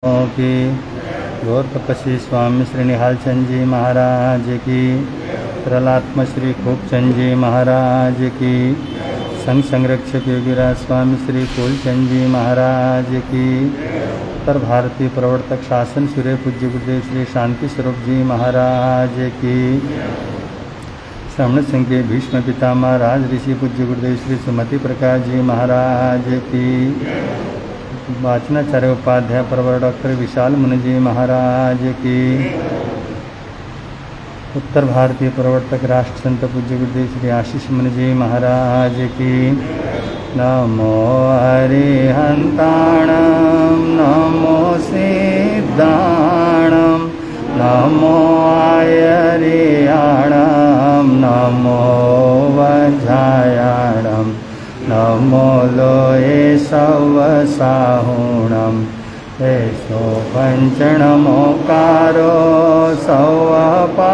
की गौर तपस्वी स्वामी श्री निहाल चंद जी महाराज की, प्रहलात्म श्री खूबचंद जी महाराज की, संघ संरक्षक योगीराज स्वामी श्री फूलचंद जी महाराज की, उत्तर भारतीय प्रवर्तक शासन सूर्य पूज्य गुरुदेव श्री शांति स्वरूप जी महाराज की, श्रवण सिंह के भीष्म पितामह राज ऋषि पूज्य गुरुदेव श्री सुमति प्रकाश जी महाराज की, वाचनाचार्य उपाध्याय प्रवर डॉक्टर विशाल मुनि जी महाराज की, उत्तर भारतीय प्रवर्तक राष्ट्र संत पूज्य गुरुदेव श्री आशीष मुनि जी महाराज की। नमो अरिहंताणं नमो सिद्धाणं नमो आयरियाणं नमो वज्रायाणं नमो लोये सवसाहुणं एषो पञ्चणमोकारो सवपावपणासनो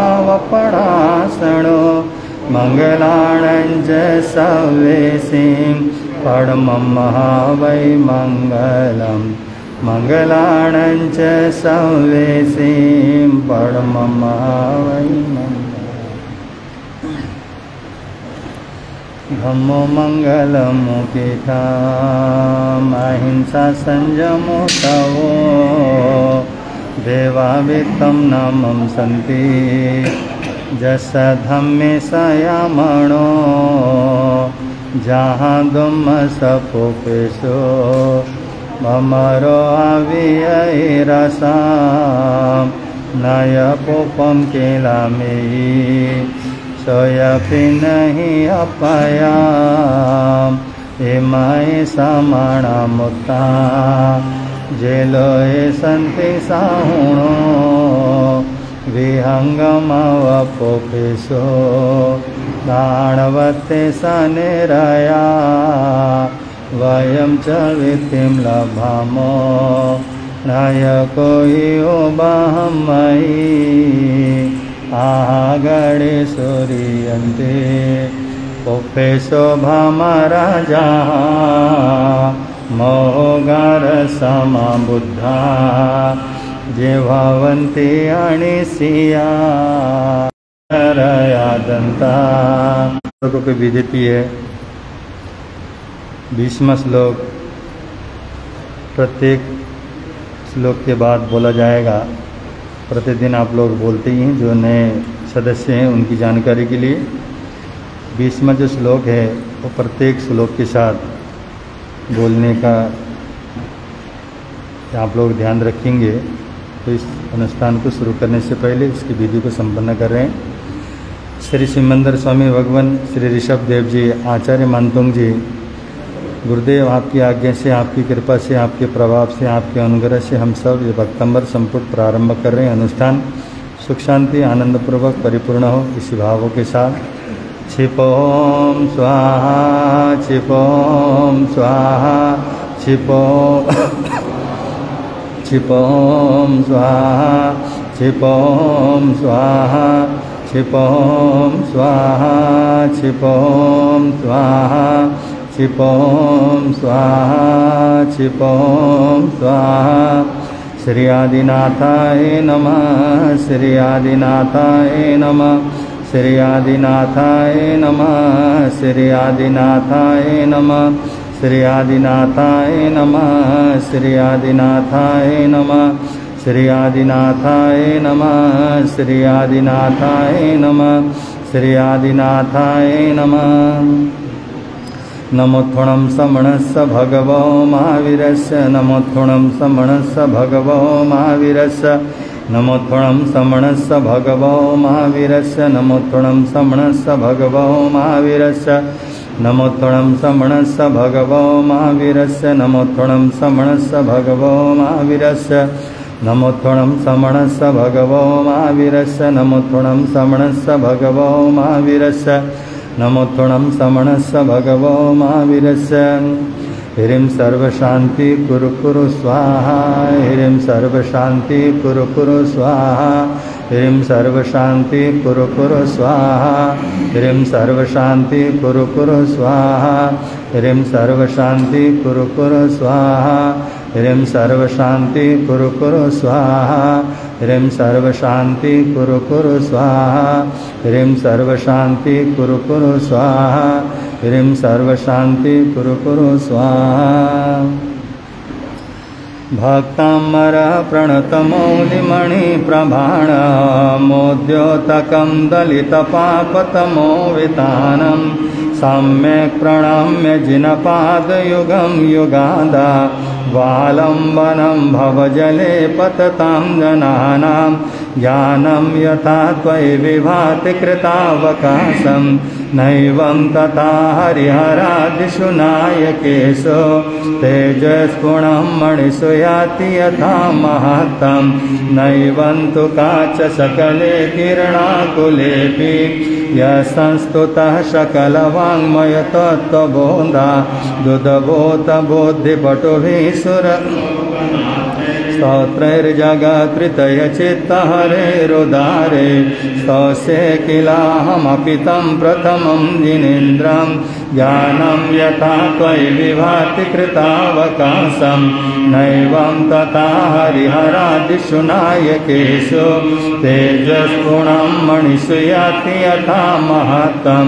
मङ्गलाणं च सवेसिं परमं महावै मङ्गलं मङ्गलाणं च सवेसिं परमं महावै मङ्गलम्। धम्मो मंगलमुपेताम् अहिंसा संयमो तवो देवावित्तं नामं सन्ति जस धम्मे संयमणो जहाँ दुम सपोपेशो ममरो अवियरसा नय पोपम केलामेयी सोयपि नहीं अपयाम एमाय समाणा मुक्ता जेलोए संति साहुणो विहंगमवपोपेशो दाणवते सनिरया वयं च वित्तिं लभामो नायको योबाहमयि आगणे सूर्यन्ते पोपे शोभामराजा मोगार समा बुद्धा जेवावन्ति अणिसिया दंता। श्लोकों की विधिति है। 20वां श्लोक प्रत्येक श्लोक के बाद बोला जाएगा। प्रतिदिन आप लोग बोलते ही हैं, जो नए सदस्य हैं उनकी जानकारी के लिए। 20वां जो श्लोक है वो प्रत्येक श्लोक के साथ बोलने का आप लोग ध्यान रखेंगे। तो इस अनुष्ठान को शुरू करने से पहले इसकी विधि को संपन्न कर रहे हैं। श्री सिमंदर स्वामी भगवान, श्री ऋषभ देव जी, आचार्य मानतुंग जी, गुरुदेव आपकी आज्ञा से, आपकी कृपा से, आपके प्रभाव से, आपके अनुग्रह से हम सब ये भक्तंबर संपुट प्रारंभ कर रहे हैं। अनुष्ठान सुख शांति आनंदपूर्वक परिपूर्ण हो, इसी भावों के साथ। क्षिपोम स्वाहा क्षिपोम स्वाहा क्षिपोम क्षिपोम स्वाहा क्षिपोम स्वाहा क्षिपोम स्वाहा क्षिपोम स्वाहा क्षिपोम स्वाहा क्षिपोम स्वाहा। श्री आदिनाथाय नमः श्री आदिनाथाय नमः श्री आदिनाथाय नमः श्री आदिनाथाय नमः श्री आदिनाथाय नमः श्री आदिनाथाय नमः श्री आदिनाथाय नमः श्री आदिनाथाय नमः श्री आदिनाथाय नमः। नमोत्थुणं समणस्य भगवो महावीरस्य नमोत्थुणं समणस्य भगवो महावीरस्य नमोत्थुणं समणस्य भगवो महावीरस्य नमोत्थुणं समणस्य भगवो महावीरस्य नमोत्थुणं समणस्य भगवो महावीरस्य नमोत्थुणं समणस्य भगवो महावीरस्य नमोत्थुणं समणस्य भगवो महावीरस्य नमोत्थुणं समणस्य भगवो महावीरस्य नमोत्थुणं समणस्य भगवो महावीरस्य। ह्रीं सर्वशान्ति कुरु कुरु स्वाहा ह्रीं सर्वशान्ति कुरु कुरु स्वाहा ह्रीं सर्वशान्ति कुरु कुरु स्वाहा ह्रीं सर्वशान्ति कुरु कुरु स्वाहा ह्रीं सर्वशान्ति कुरु कुरु स्वाहा ह्रीं सर्वशान्ति कुरु कुरु स्वाहा ह्रीं सर्वशान्ति कुरु कुरु स्वाहा ह्रीं सर्वशान्ति कुरु कुरु स्वाहा ह्रीं सर्वशान्ति कुरु कुरु स्वाहा। भक्तामर प्रणतमौलिमणि प्रभाणमोद्योतकं दलितपापतमो वितानं सम्यक् प्रणम्य जिनपादयुगं युगादा वालम्बनं भवजले पततां जनानां ज्ञानं यथा त्वयि विभाति कृतावकाशं नैवं तथा हरिहरादिषु नायकेषु तेजस्पुणं मणिषु याति यथा महत्तं नैवं तु काचसकले किरणाकुलेऽपि यस्संस्तुतः सकलवाङ्मयतत्त्वबोधा दुदबोधबुद्धिपटुभिः सुर स्तोत्रैर्जगत्कृतयचित्तहरेरुदारे स्तोष्ये किलाहमपि तं प्रथमं जिनेन्द्रं ज्ञानं यथा त्वयि विभाति कृतावकाशं नैवं तथा हरिहरादिषु नायकेषु तेजस्पुणं मणिषु याति यथा महत्तं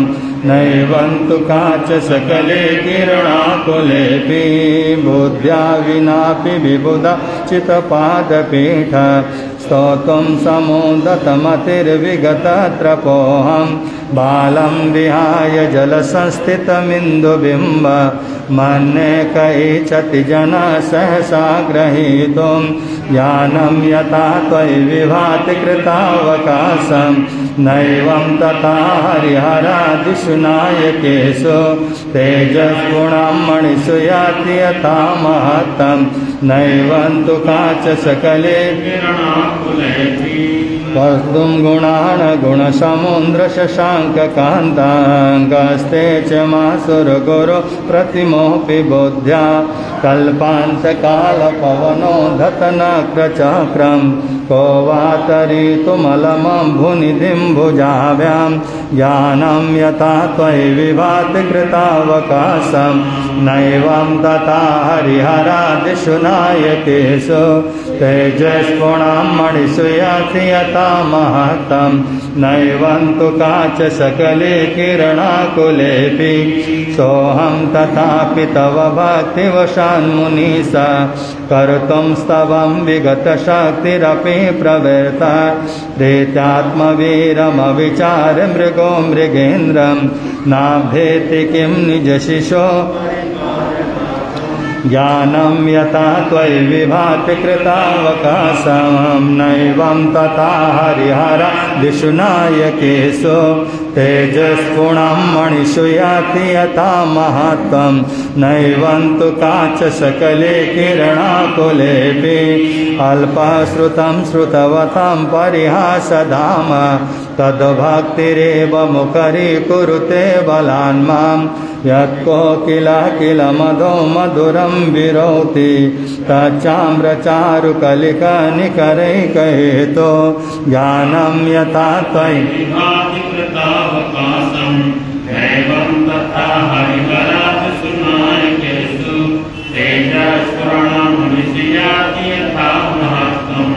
नैवं तु काचसकले किरणाकुलेऽपि बुद्ध्या विनापि विबुधा चित्तपादपीठ स्तोतुं समुदतमतिर्विगतत्रपोऽहं बालं विहाय जलसंस्थितमिन्दुबिम्ब मन्ये कैचति जना सहसा ग्रहीतुं ज्ञानं यथा त्वयि विभाति कृतावकाशं नैवं तथा हरिहरादिषु नायकेषु तेजस्पुणं मणिषु याति यथा महत्तं नैवं तु काचसकले वस्तुं गुणान् गुणसमुद्रशशाङ्ककान्ताङ्गस्ते च मासुरगुरु प्रतिमोऽपि बुद्ध्या कल्पान्तकालपवनो धतनक्रचक्रं को वातरितुमलमं भुनिधिं भुजाभ्यां ज्ञानं यथा त्वयि विभाति कृतावकाशं नैवं तथा हरिहरादिषु नायकेषु तेजस्पुणं मणिषु याति यथा महत्तं नैवं तु काचसकले किरणाकुलेऽपि सोऽहं तथापि तव भक्तिवशान्मुनीसा कर्तुं स्तवं विगतशक्तिरपि प्रवृत्ता प्रेत्यात्मवीरमविचार मृगो मृगेन्द्रं नाभेति किं निजशिशो ज्ञानं यथा त्वयि विभाति कृतावकाशं नैवं तथा हरिहरादिषु नायकेषु तेजस्पुणं मणिषु याति यथा महत्त्वं नैवं तु काचसकले किरणाकुलेऽपि अल्पश्रुतं श्रुतवतां परिहासधाम तद्भक्तिरेव मुखरीकुरुते बलान्मां यत्कोकिलकिलमधो मधुरं विरोति तच्चाम्रचारुकलिकानिकरैकहेतो ज्ञानं यथा त्वयि नैवं तथा हरिहरादिषु नायकेषु तेजस्पुणं मणिषु याति यथा महत्त्वं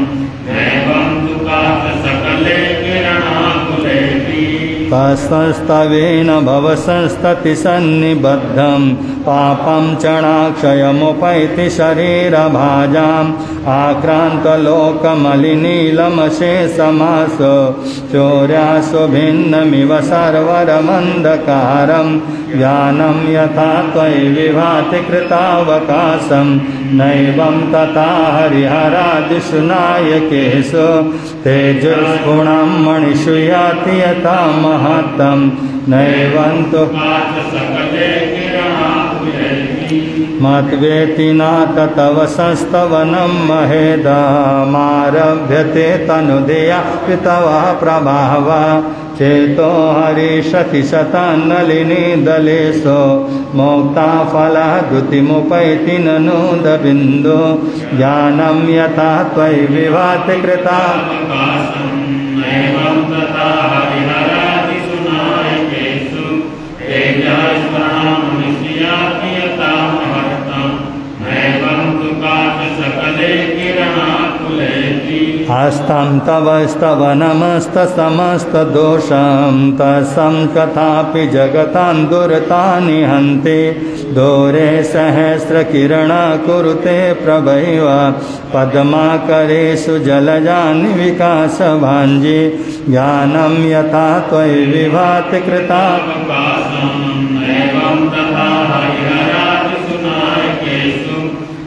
नैवं तु काचसकले किरणाकुलेऽपि तस्तवेन भवसंस्ततिसन्निबद्धं पापं चणाक्षयमुपैति शरीरभाजाम् आक्रान्तलोकमलिनीलमशेषमासो चौर्यासु भिन्नमिव सर्वरमन्धकारं ज्ञानं यथा त्वयि विभाति कृतावकाशं नैवं तथा हरिहरादिषु नायकेषु तेजस्पुणं मणिषु याति यथा महत्तं नैवं तु मद्वेति नाथ तव संस्तवनं महेदमारभ्यते तनुदेया पितवः प्रभावा चेतो हरिषति शतान्नलिनी दलेशो मोक्ता फलः द्युतिमुपैति ननूदबिन्दु ज्ञानं यथा त्वयि विभाति कृता तेजस्पुणं मणिषु याति यथा महत्तं नैवं तु काचसकले आस्तं तवस्तव नमस्तसमस्तदोषं तस्सं कथापि जगतां दुरतानि हन्ति दोरे सहस्रकिरणा कुरुते प्रभैव पद्माकरेषु जलजानि विकासभाञ्जी ज्ञानं यथा त्वयि विभाति कृता एवं तथा हरिहरादिषु नायकेषु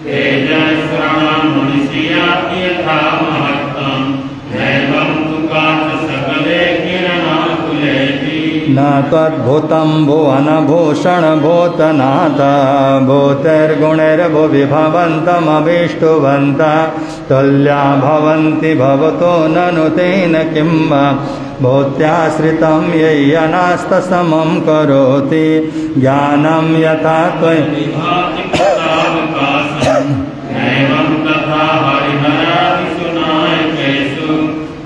तेजस्वराणां मनुष्याति यथा महत्तं एवं तु काच सकले किरणाकुलेति न त्वद्भुतं भुवनभूषण भूतनाथ भूतैर्गुणैर्भुवि भवन्तमभीष्टुवन्तः तुल्या भवन्ति भवतो ननु तेन किं वा भूत्याश्रितं यय्यनास्तसमं करोति ज्ञानं यथा त्वयि विभाति कृतावकाशम् एवं तथा हरिहरादिषु नायकेषु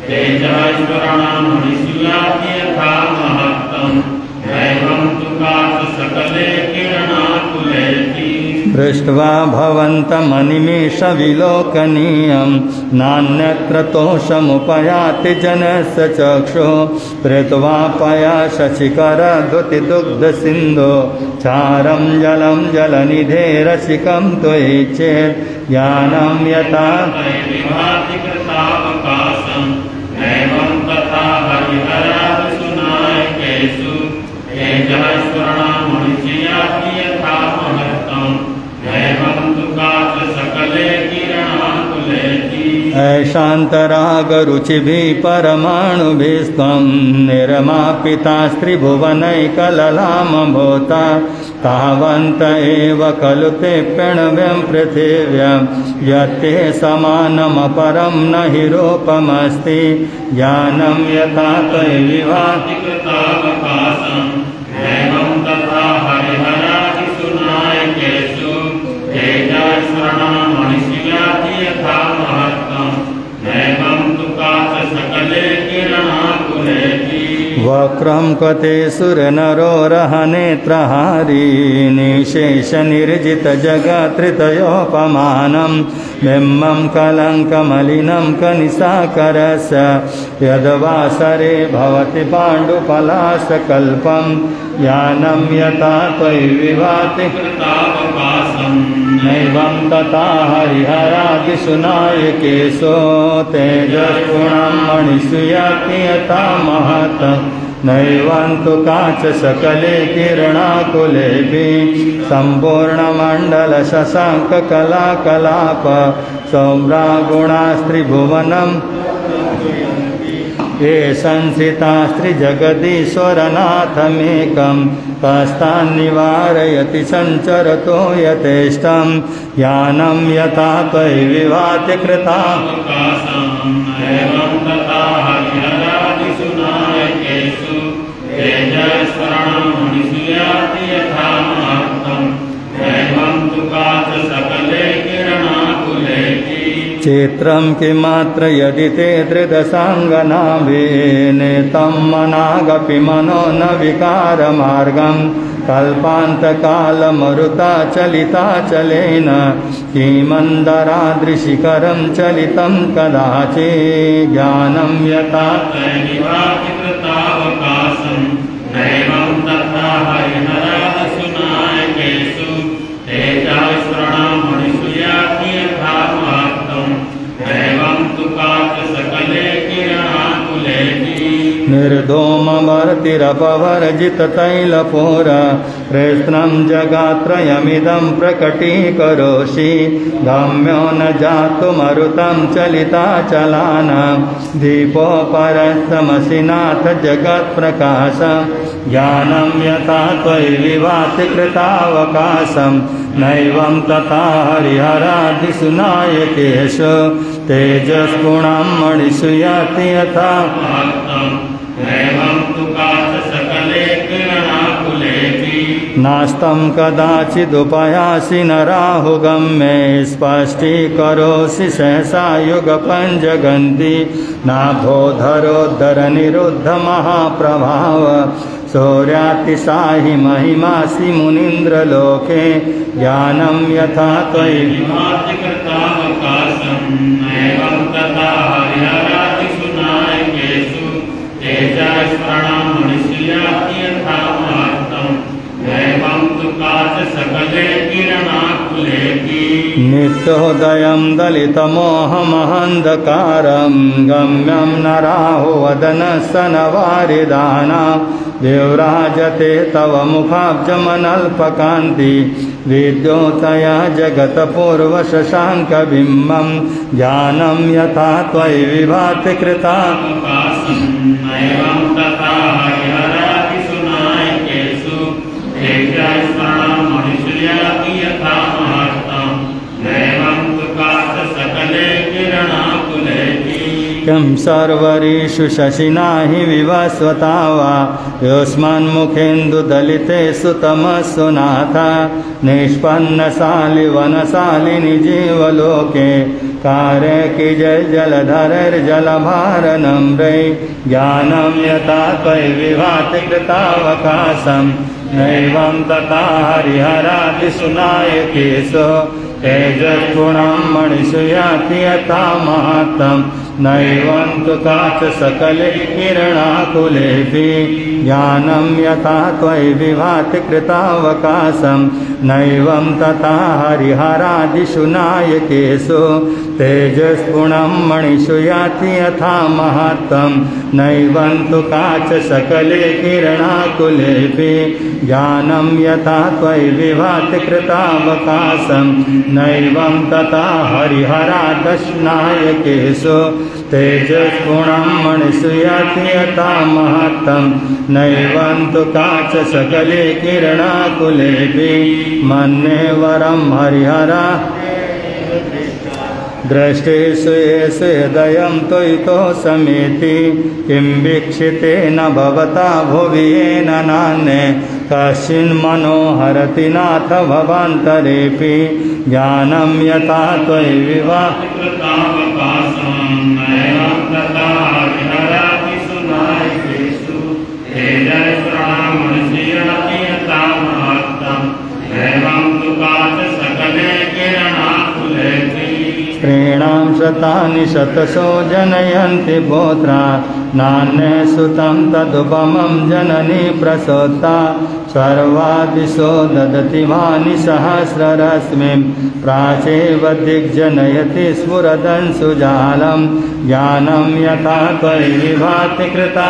तेजस्वराणां मनुष्याति यथा महत्तम् एवं तु काच सकले किरणाकुलेति दृष्ट्वा भवन्तमनिमेषविलोकनीयं नान्यत्र तोषमुपयाति जनस्य चक्षुः कृत्वा पयाशशिखरद्युतिदुग्धसिन्धो चारं जलं जलनिधेरसिकं त्वयि चेत् ज्ञानं यथा विभाति कृतावकाशम् एवं तथा हरिहरादिषु नायकेषु तेजस्वराणां मनुष्याति यथा महत्तम् एवं तु काच सकले किरणाकुलेति ऐशान्तरागरुचिभिः परमाणुभिस्त्वं निर्मापिता स्त्रिभुवनैकललामभूता तावन्त एव खलु ते प्रणव्यं पृथिव्यां यत्ते समानमपरं न हि रूपमस्ति ज्ञानं यथा त्वयि विभाति कृतावकाशम् एवं तथा हरिहरादिषु नायकेषु तेजस्वराणां मनुष्याति यथा महत्तम् एवं तु काच सकले किरणाकुलेति वक्रं कते सुरनरोरहनेत्रहारी निशेषनिर्जितजगत्त्रितयोपमानं बिम्बं कलङ्कमलिनं कनिशाकरस्य यद्वासरे भवति पाण्डुपलाशकल्पं ज्ञानं यथा त्वयि विभाति कृतावकाशम् नैवं तथा हरिहरादिषु नायकेषु तेजस्गुणं मणिषु याति यथा महत् नैवं तु काच सकले किरणाकुलेभिः सम्पूर्णमण्डलशशाङ्ककलाकलाप सौम्रागुणास्त्रिभुवनं ये संस्थितास्त्रिजगदीश्वरनाथमेकं कस्तान्निवारयति सञ्चरतो यथेष्टं ज्ञानं यथा त्वयि विभाति कृता एवं तथा हरिहरादिषु नायकेषु तेजस्वराणां मनुष्याति यथा महत्तम् एवं तु काच सकले किरणाकुलेति चित्रं किमात्र यदि ते धृतसाङ्गनाभिनेतं मनागपि मनो न विकारमार्गं कल्पान्तकालमरुता चलिताचलेन किमन्दरादृशिकरं चलितं कदाचित् ज्ञानं यथा विभाति कृतावकाशम् एवं तथा हरिहरादिषु नायकेषु तेजस्वराणां मनुष्याति यथा महत्तम् एवं तु काच सकले किरणाकुलेति निर्धूमवर्तिरपवर्जिततैलपूर कृष्णं जगात्रयमिदं प्रकटीकरोषि गम्यो न जातुमरुतं चलिताचलानां दीपोपरस्तमसि नाथ जगत्प्रकाशं ज्ञानं यथा त्वयि विभाति कृतावकाशं नैवं तथा हरिहरादिषु नायकेषु तेजस्गुणं मणिषु याति यथा एवं तु काच सकले किरणाकुलेति नास्तं कदाचिदुपयासि न राहुगम्ये स्पष्टीकरोषि सहसा युगपञ्जगन्ति नाभोधरोद्धरनिरुद्धमहाप्रभाव शौर्यातिशाहि महिमासि मुनीन्द्रलोके ज्ञानं यथा त्वयि विभाति कृतावकाशम् एवं तथा नित्योदयं दलितमोहमहन्धकारं गम्यं नराहो वदनसनवारिदानां देवराजते तव मुखाब्जमनल्पकान्ति विद्योतया जगत्पूर्वशशाङ्कबिम्बं ज्ञानं यथा त्वयि विभाति कृता किं सर्वरीषु शशिना हि विवस्वता वा योऽस्मन्मुखेन्दुदलितेषु तमस्सु नाथ निष्पन्नशालिवनशालिनि जीवलोके कार्य कि जय जलधरैर्जलभारनं रै ज्ञानं यथा त्वयि विभाति कृतावकाशं नैवं तथा हरिहरादिषु नायकेषु तेजस्गुणं मणिषु याति यथा महत्तं नैवं तु काच सकले किरणाकुलेऽपि ज्ञानं यथा त्वयि विभाति कृतावकाशं नैवं तथा हरिहरादिषु नायकेषु तेजस्गुणं मणिषु याति यथा महत्तं नैवं तु काच सकले किरणाकुलेऽपि ज्ञानं यथा त्वयि विभाति कृतावकाशं नैवं तथा हरिहरादशनायकेषु तेजस्गुणं मणिषु याति यथा महत्तं नैवं तु काच सकले किरणाकुलेऽपि मन्ये वरं हरिहरा दृष्टेषु येषु हृदयं त्वयितो समेति किं वीक्षितेन भवता भुवि येन नान्ये कश्चिन्मनोहरति नाथ भवान्तरेऽपि ज्ञानं यथा त्वयि विभाति स्त्रीणां शतानि शतशो जनयन्ति पुत्रा नान्ये सुतं तदुपमं जननी प्रसोता सर्वादिशो ददति वानि सहस्ररश्मिं प्राचेव दिग्जनयति स्फुरदंशुजालं ज्ञानं यथा त्वयि विभाति कृता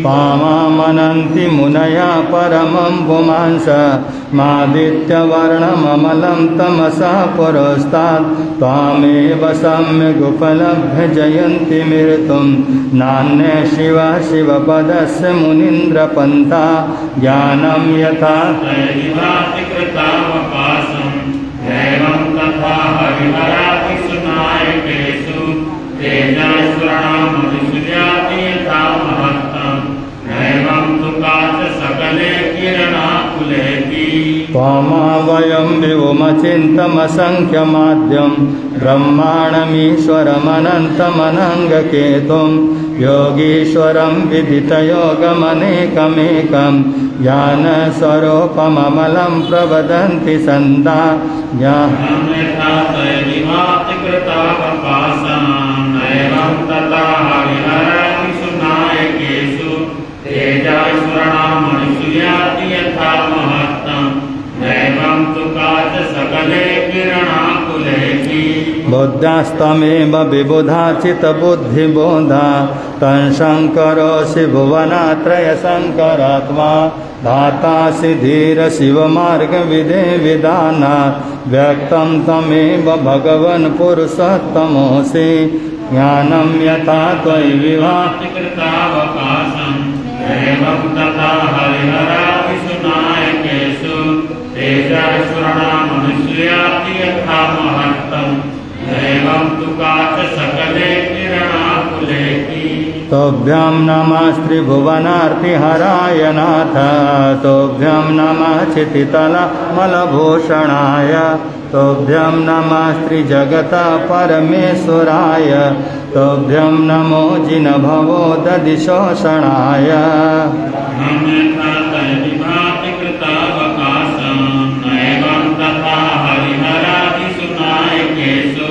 पामामनन्ति मुनया परमं पुमांस मादित्यवर्णममलं तमसा पुरस्तात् त्वामेव सम्यगुपलभ्य जयन्ति मृत्युं नान्ये शिव शिवपदस्य मुनीन्द्रपन्था ज्ञानं यथा तथा हरिहरादिषु नायकेषु तेजस्वरामदिषु याति यथा महत्तं नैवं तु काच सकले किरणाकुलेऽपि त्वामावयं विभुमचिन्तमसङ्ख्यमाद्यं ब्रह्माणमीश्वरमनन्तमनङ्गकेतुं योगीश्वरं विदितयोगमनेकमेकं ज्ञानस्वरूपममलं प्रवदन्ति सन्दा बुद्धास्तमेव विबुधाचितबुद्धिबोधा तं शङ्करोऽसि भुवनात्रयशङ्करात्मा धातासि धीर शिवमार्गविदे विधानात् व्यक्तं तमेव भगवन् पुरुषोत्तमोऽसि ज्ञानं यथा त्वयि विभाति कृतावकाशं एवं तथा हरिहरादिषु नायकेषु तेजस्वरामदिषु याति यथा महत्तं एवं तु काच सकले किरणाकुलेऽपि तोभ्यं नमः त्रिभुवनार्तिहराय नाथ तोभ्यं नमः चितितलमलभूषणाय तोभ्यं नमः त्रिजगता परमेश्वराय तोभ्यं नमो जिनभवो दधिशोषणाय कृतावकाशं नैवं तथा हरिहरादिषु नायकेषु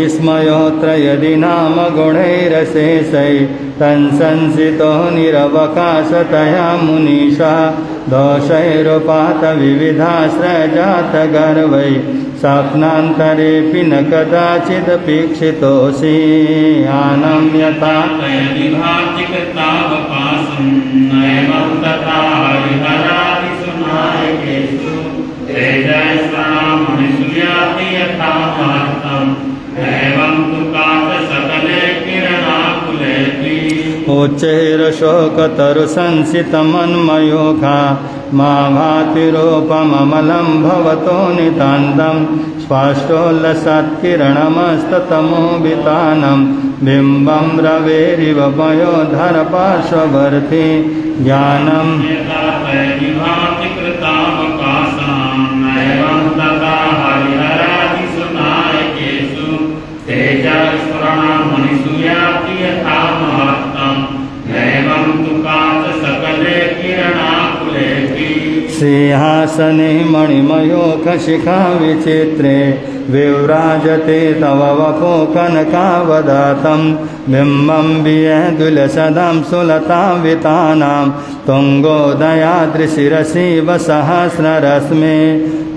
विस्मयोऽत्र यदि नाम गुणैरशेषै तन्संसितो निरवकाशतया मुनीषा दोषैरुपात विविधाश्रयजातगर्वै स्वप्नान्तरेऽपि न कदाचिदपीक्षितोऽसि ज्ञानं यथा यदि भाति कृतावकाशं नैवं तथा हरिहरादिसुनायकेषु तेजस्वनामणिषु याति यथा महत्तं एवं तु काचसकले किरणाकुलेऽपि उच्चैरशोकतरुसंसितमन्मयोगा मा भातिरूपममलं भवतो नितान्तं स्पष्टोल्लसत्किरणमस्ततमोभितानं बिम्बं रवेरिव पयोधरपार्श्ववर्ती ज्ञानं भाति कृतावकाशं नैवं तथा हरिहरादिसुनायकेषु तेजस्वनामणिषु याति यथा महत्तं नैवं तु काचसकले किरणाकुलेऽपि सिंहासने मणिमयोखशिखा विचित्रे विव्राजते तव वपो कनकावदातं बिम्बं वियदुलसदां सुलतावितानां तुङ्गोदयाद्रिशिरसिव सहस्ररश्मे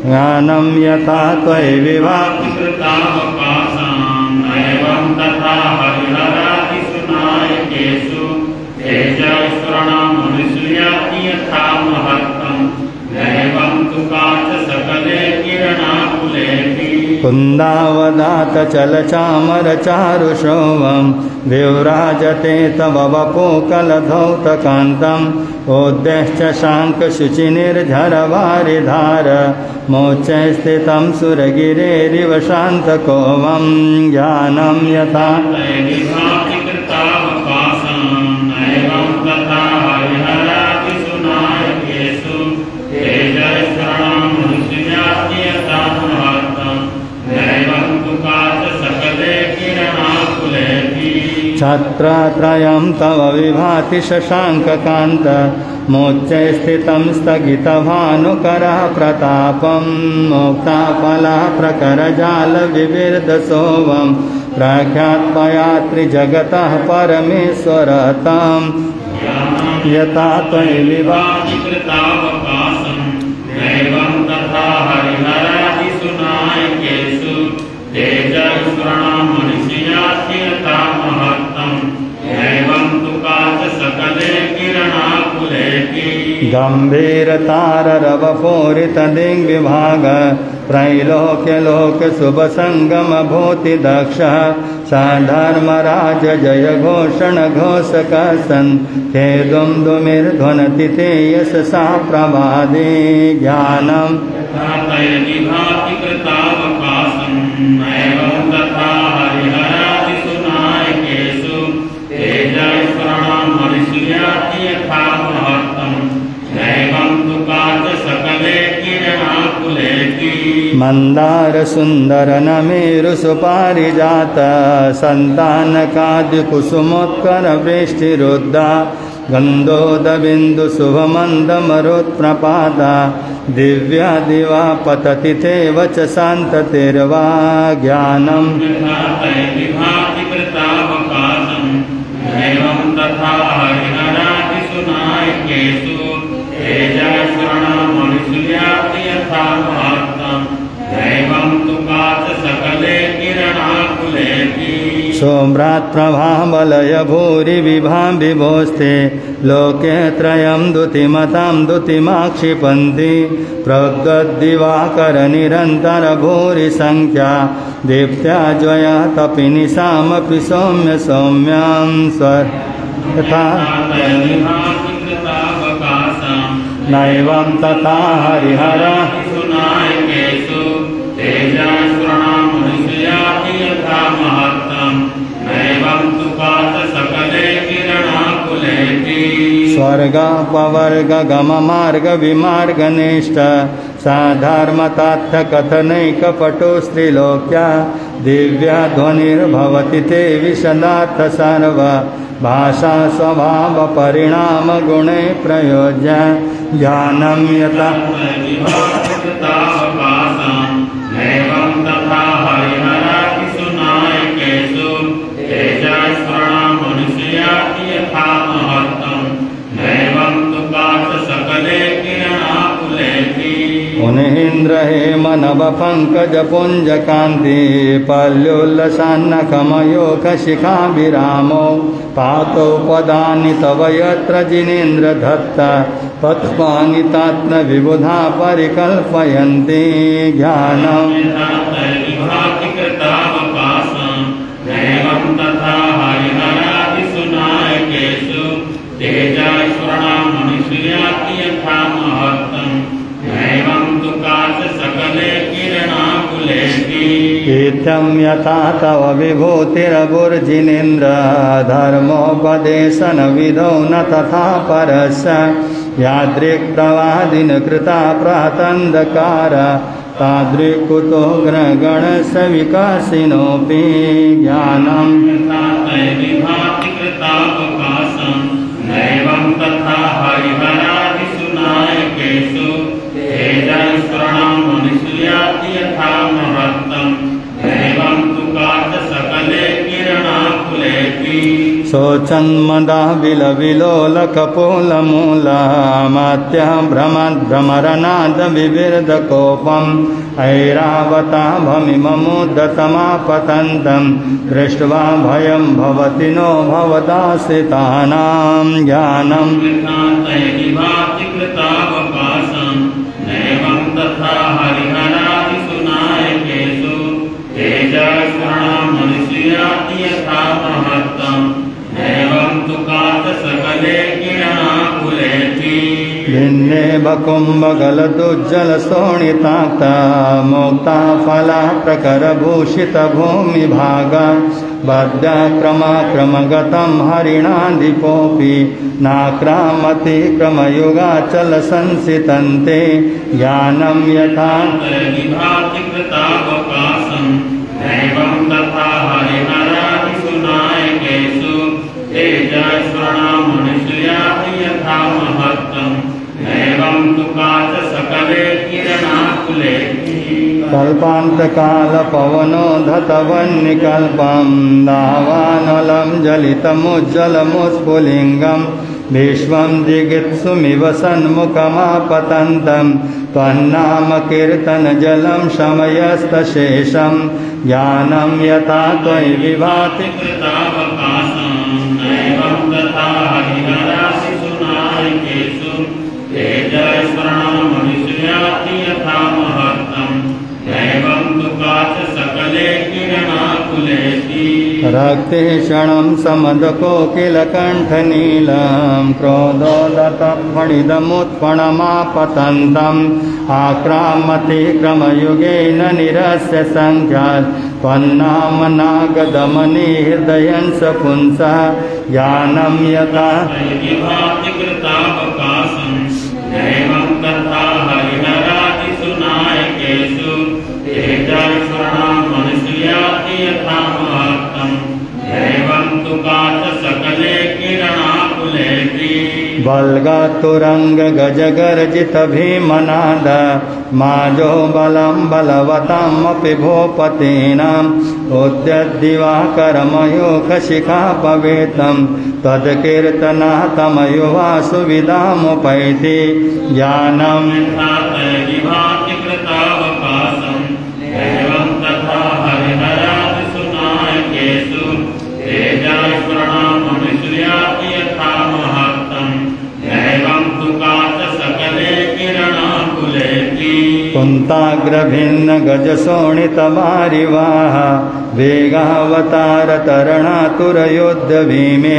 ज्ञानं यथा त्वयि विभाति कृतावकाशं नैवं तथा हरिहरादिसुनायकेषु तेजस्वनामणिषु याति यथा महत्तं नैवं तु काचसकले किरणाकुलेऽपि कुन्दावदात चलचामरचारुशोभं विव्राजते तव वपोकलधौतकान्तम् ओद्यश्च शाङ्खशुचिनिर्झरवारिधार मोक्षे स्थितं सुरगिरेरिव शान्तकोवं ज्ञानं यथा भाति कृतावकाशं नैवं तथा हरिहरादिसुनायकेषु तेजस्वनामणिषु याति यथा महत्तं नैवं तु काचसकले किरणाकुलेऽपि छत्रत्रयं तव विभाति शशाङ्ककान्त मोक्षे स्थितं स्थगितभानुकरः प्रतापं मोक्ताफला प्रकरजालविविर्दसोवं प्रख्यात्मयात्रिजगतः परमेश्वरतां यथा त्वयि विभाति कृतावकाशं नैवं तथा हरिहरादिसुनायकेषु तेजस्वनामणिषु याति यथा महत्तं नैवं तु काचसकले किरणाकुलेऽपि गम्भीरताररवपूरितदिग्विभाग त्रैलोक्यलोकशुभसङ्गमभूतिदक्षः साधर्मराज जयघोषणघोषकः सन् हे दुम्दुमिर्ध्वनति ते यशसा प्रभादे ज्ञानं यदि भाति कृतावकाशं नैवं तथा हरिहरादिसुनायकेषु तेजस्वनामणिषु याति यथा महत्तं नैवं तु काचसकले किरणाकुलेऽपि मन्दारसुन्दरनमेरुसुपारिजात सन्तानकाद्यकुसुमोत्करवृष्टिरुद्धा गन्धोदबिन्दुशुभमन्दमरुत्प्रपाता दिव्या दिवा पतति ते वचसान्ततिर्वा ज्ञानं भाति कृतावकाशं नैवं तथा हरिहरादिसुनायकेषु तेजस्वनामणिषु याति यथा महत्तं नैवं तु काचसकले किरणाकुलेऽपि सोम्रात्प्रभावलय भूरि विभां विभोस्ते लोके त्रयं दुतिमतां दुतिमाक्षिपन्ति प्रगद्दिवाकरनिरन्तर भूरि संख्या दीप्त्या ज्वया तपिनिशामपि सौम्य सौम्यां यथा नैवं तथा हरिहरादिसुनायकेषु तेजस्वनामणिषु याति यथा महत्तं नैवं तु काचसकले किरणाकुलेऽपि स्वर्गापवर्गगममार्गविमार्गनिष्ठ साधर्मतार्थकथनैकपटो स्त्रीलोक्या दिव्या ध्वनिर्भवति ते विशदार्थ सर्व भाषा स्वभावपरिणामगुणे प्रयोज्य ज्ञानं यथा नैवं तथा हरिहरादिसुनायकेषु इन्द्रहेमनव पङ्कजपुञ्जकान्ति पल्योल्लसान्नखमयोगशिखाभिरामौ पातौ पदानि तव यत्र जिनेन्द्रदत्ता पद्मानि तत्र विबुधा परिकल्पयन्ति ज्ञानम् एवं तथा हरिहरादिसुनायकेषु तेजस्वर्णां मनुष्याति यथा महत्तम् एवं तु काच सकले किरणाकुलेऽपि इत्थं यथा तव विभूतिरबुर्जिनेन्द्र धर्मोपदेशनविधौ न तथा परस्य यादृक्प्रवादिन कृता प्रातन्धकार तादृक्कुतो ग्रगणस्य विकासिनोऽपि ज्ञानम् एवं तथा हरिहरादिसुनायकेषु तेजस्वर्णां मनुष्याति यथा महत्तम् एवं तु काच सकले किरणाकुलेऽपि शोचन्मदाविलविलोलकपोलमूलमात्यः भ्रमद्भ्रमरनादविविर्दकोपम् ऐरावताभमिममुद्दतमापतन्तं दृष्ट्वा भयं भवति नो भवदाश्रितानां ज्ञानम् एवं तथा हरिहरादिसुनायकेषु तेजस्वर्णां मनुष्याति यथा महत्तम् एवं तु काच सकले किरणाकुलेऽपि भिन्ने बकुम्भगलदुज्जलशोणिताक्ता मुक्ता फला प्रकरभूषितभूमिभागा बद्ध्याक्रमाक्रमगतं हरिणाधिपोऽपि नाक्रामति क्रमयुगाचलसंसितन्ते ज्ञानं यथा एवं तथा हरिहरादिसुनायकेषु तेजस्वर्णां मनुष्याति यथा महत्तम् एवं तु काच सकले किरणाकुलेऽपि कल्पान्तकालपवनो धतवन्निकल्पं दावानलं जलितमुज्ज्वलमुस्फुलिङ्गं विश्वं जिगीत्सुमिव सन्मुखमापतन्तं त्वन्नामकीर्तनजलं शमयस्तशेषं ज्ञानं यथा त्वयि विभाति एवं तथा हरिहरादिसुनायकेषु तेजस्वर्णां मनुष्याति यथा महत्तम् एवं तु काच सकले किरणाकुलेऽपि रक्तेषणं समदकोकिलकण्ठनीलं क्रोधोदतफणिदमुत्फणमापतन्तम् आक्रामति क्रमयुगेन निरस्य सङ्ख्यात् त्वन्नामनागदमनि हृदयं स पुंसः ज्ञानं यथा एवं तथा हरिहरादिसुनायकेषु तेजस्वर्णां मनुष्याति यथा महत्तम् एवं तु काच सकले किरणाकुलेऽपि बल्गातुरङ्गगजगर्जितभीमनाद माजो बलं बलवतामपि भूपतीनाम् उद्यद्दिवाकरमयूखशिखापवेतं तत्कीर्तनातमयुवासुविदामुपैति ज्ञानम् एवं तथा हरिहरादिसुनायकेषु तेजस्वर्णां मनुष्याति यथा महत्तम् एवं तु काच सकले किरणाकुलेऽपि कुन्ताग्रभिन्नगजशोणितवारिवाह वेगावतारतरणातुरयोद्धभीमे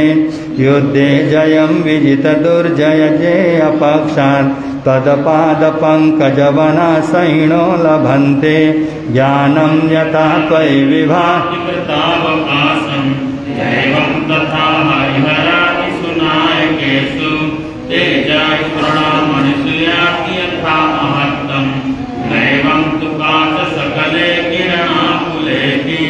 युद्धे जयं विजितदुर्जयजेयपक्षान् तदपादपङ्कजवनासहिणो लभन्ते ज्ञानं यथा त्वयि विभाति एवं तथा हरिहरादिसुनायकेषु तेजस्वर्णां मनुष्याति यथा महत्तम् एवं तु काच सकले किरणाकुलेऽपि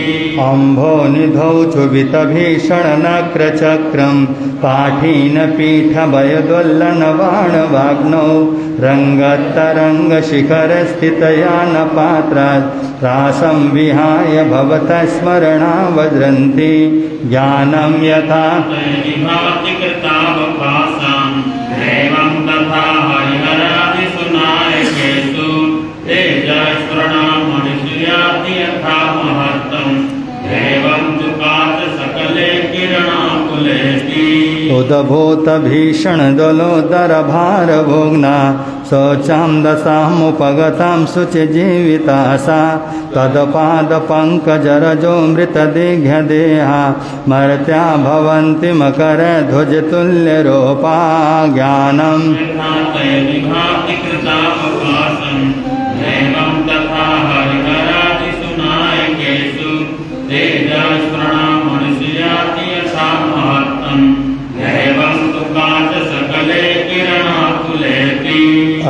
अम्भोनिधौ क्षुभितभीषणनक्रचक्रं पाठीनपीठभयदोल्लनबाणवाग्नौ रङ्गतरङ्गशिखरस्थितयानपात्रात् रासं विहाय भवतः स्मरणा वज्रन्ति ज्ञानं यथा एवं तथा हरिहरादिसुनायकेषु तेजस्वर्णां दुदभूत भीषण दलोदर भार भोग्ना शौचां दशामुपगतां शुचिजीविता सा तदपाद पंकजरजो मृतदेह्य देहा मर्त्या भवन्ति मकर ध्वजतुल्यरूपा ज्ञानम्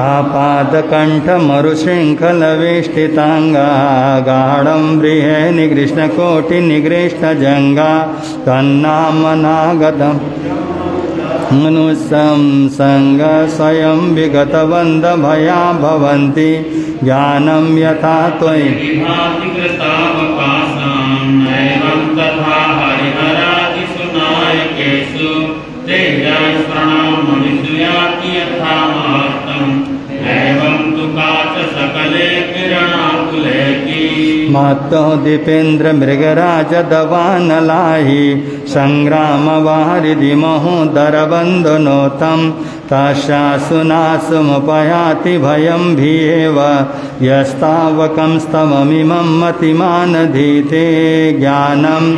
आपादकंठ मरुशृंखल वेष्टितांगा गाढ़ं बृहे निगृष्णकोटि निगृष्ट जंगा तन्नामनागतम् मनुष्यं संग स्वयं विगत बंध भया भवन्ति ज्ञानं यथा त्वयि मातो दीपेन्द्र मृगराज दवानलाहि संग्राम वारिधि महोदर बंधनोतम तस्यासुनासुमुपयाति भयं भीएव यस्तावकं स्तममिमं मतिमानधीते ज्ञानम्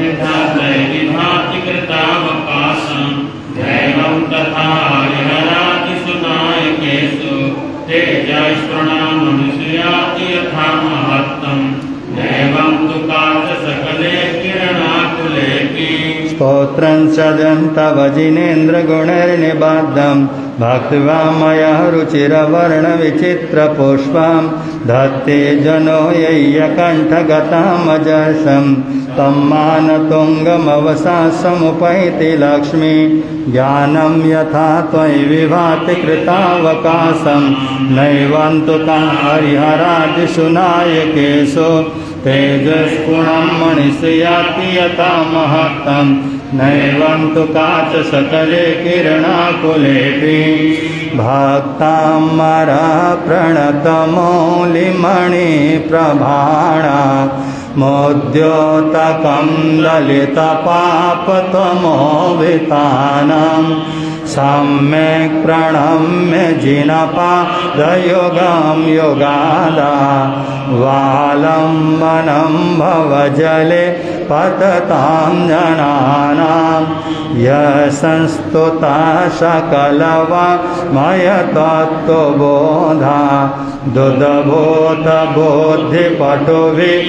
स्तोत्रं सदन्तव जिनेन्द्र गुणैर्निबद्धं भक्त्वा मया रुचिरवर्णविचित्रपुष्पं धत्ते जनो यय्यकण्ठगतामजसं तं मानतुङ्गमवसासमुपैति लक्ष्मी ज्ञानं यथा त्वयि विभाति कृतावकाशं नैवन्तु तां हरिहरादिषु नायकेषु तेजस्पुणं मणिषयाति यथा महत्तं नैवं तु काचसकले किरणाकुलेऽपि भक्तामरा प्रणतमौलिमणिप्रभाणा मोद्योतकं ललितपापतमोवितानं सम्यक् प्रणम्य जिनपादयोगं योगादा वालम्बनं भवजले पततां जनानां यशंस्तुता सकलवामयतत्त्वबोधा दुदभूत बुद्धिपटुभिः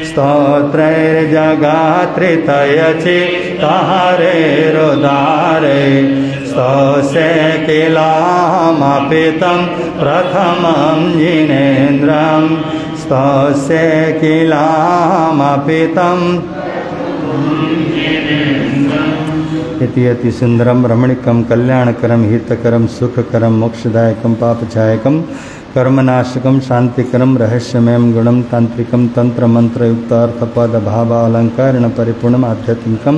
स्तोत्रैर्जगात्रितयचित्तहरेरुदारे स्तोषे किलामपितं प्रथमं जिनेन्द्रं स्तोषे किलामपितं इति अति सुंदरम रमणीकम कल्याणकरम हितकरम सुखकरम मोक्षदायकम पापछायकम कर्मनाशकम शांतिकरम रहस्यमयम गुणम तांत्रिकम तंत्र मंत्र युक्तार्थपद भावालंकारेण परिपूर्णम आध्यात्मिकम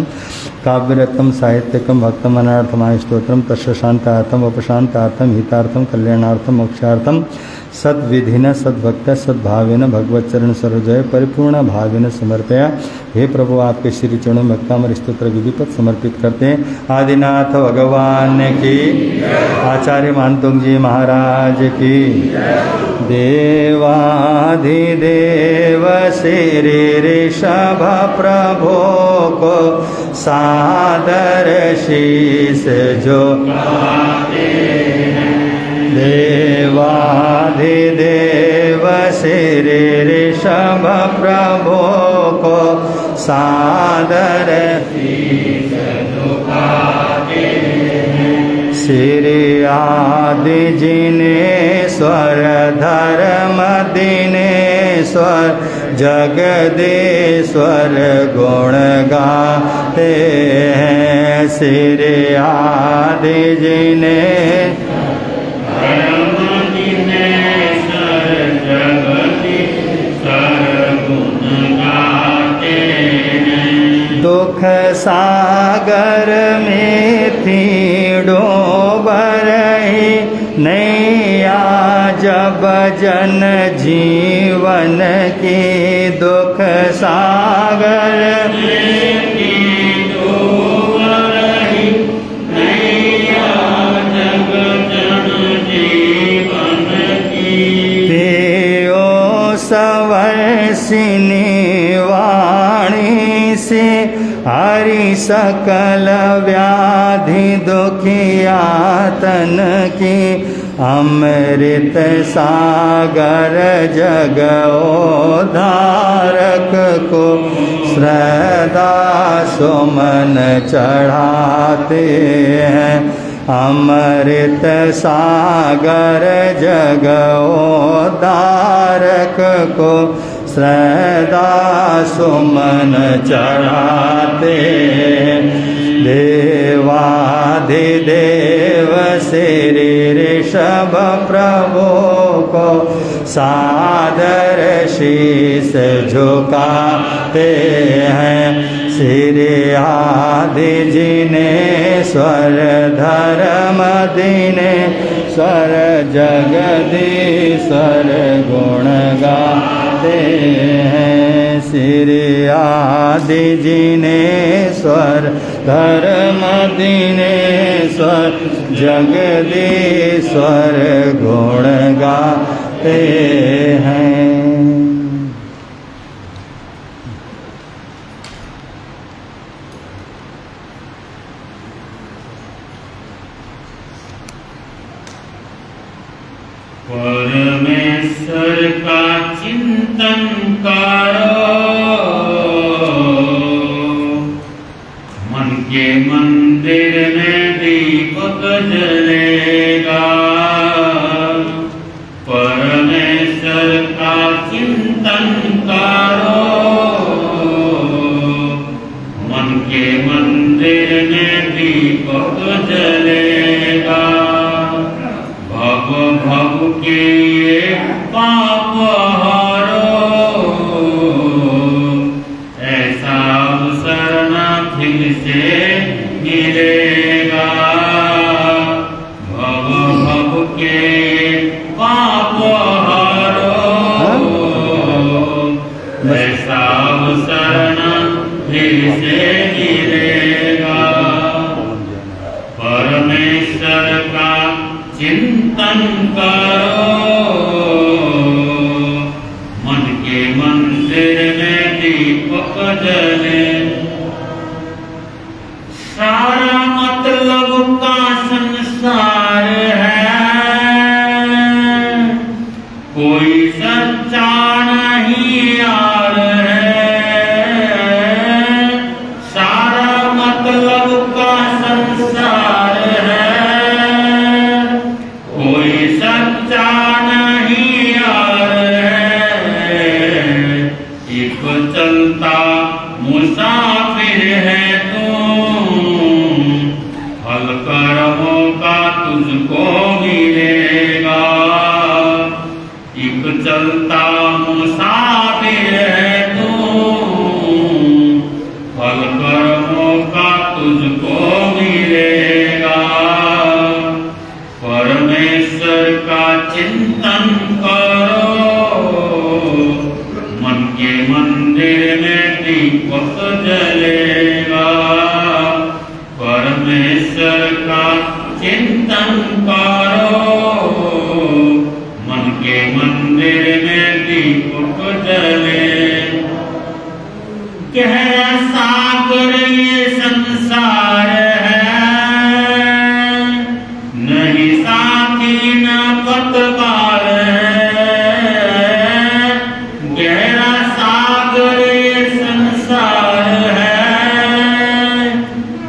काव्यरत्नम साहित्यकम भक्तमनार्थमाय स्तोत्रम तस्य शांतार्थम उपशांतार्थम हितार्थम कल्याणार्थम मोक्षार्थम सद्विधिन सद्भक्त सद्भावेन भगवच्चरण सरोजय परिपूर्ण भावेन समर्पया। हे प्रभु, आपके श्री चरणों में भक्तामर स्तोत्र विधिपत समर्पित करते हैं। आदिनाथ भगवान की, आचार्य मानतुंग जी महाराज की, देवाधिदेव श्री ऋषभ प्रभु को सादर शीस जो देवाधिदेव श्री ऋषभ प्रभु को सादर श्री आदि जिनेश्वर धर्म दिनेश्वर जगदीश्वर गुण गाते हैं। श्री आदि जिनेश्वर दुख सागर में थी डूब रही नैया जब जन जीवन की, दुख सागर में थी डूब सवर्षिनी वाणी से हरि सकल व्याधि दुखिया तन की अमृत सागर जग उद्धारक को श्रद्धा सुमन चढ़ाते हैं। अमृत सागर जग उद्धारक को श्रद्धा सुमन चढ़ाते हैं। देवाधिदेव श्री ऋषभ प्रभु को सादर शीस झुकाते हैं। श्री आदि जिनेश्वर धर्म दिनेश्वर जगदीश्वर गुण गाते हैं। श्री आदि जिनेश्वर धर्म दिनेश्वर जगदीश्वर गुण गाते हैं। परमेश्वर का चिंतन करो, मन के मंदिर में दीपक जलेगा। परमेश्वर का चिंतन करो, मन के मंदिर में दीपक जलेगा। भव भव के ये पाप हरो, ऐसा अवसर न फिर से मिलेगा। भव भव के ये पाप हरो, ऐसा अवसर न फिर से मिलेगा। परमेश्वर का चिंतन करो, मन के मंदिर में दीपक जले। सारा मतलब का संसार है, कोई सच्चा नहीं यार है। सारा मतलब का संसार है, कोई सच्चा नहीं यार है। एक चलता मुसाफिर है तू, फल कर्मों का तुझको मिलेगा। एक चलता मुसाफिर है तू, फल कर्मों का तुझको मिलेगा। परमेश्वर का चिंतन करो, मन के मंदिर में दीपक जलेगा। परमेश्वर का चिंतन करो, मन के मंदिर में दीपक जले। गहरा सागर ये संसार है, नहीं साथी न पतवार है। गहरा सागर ये संसार है,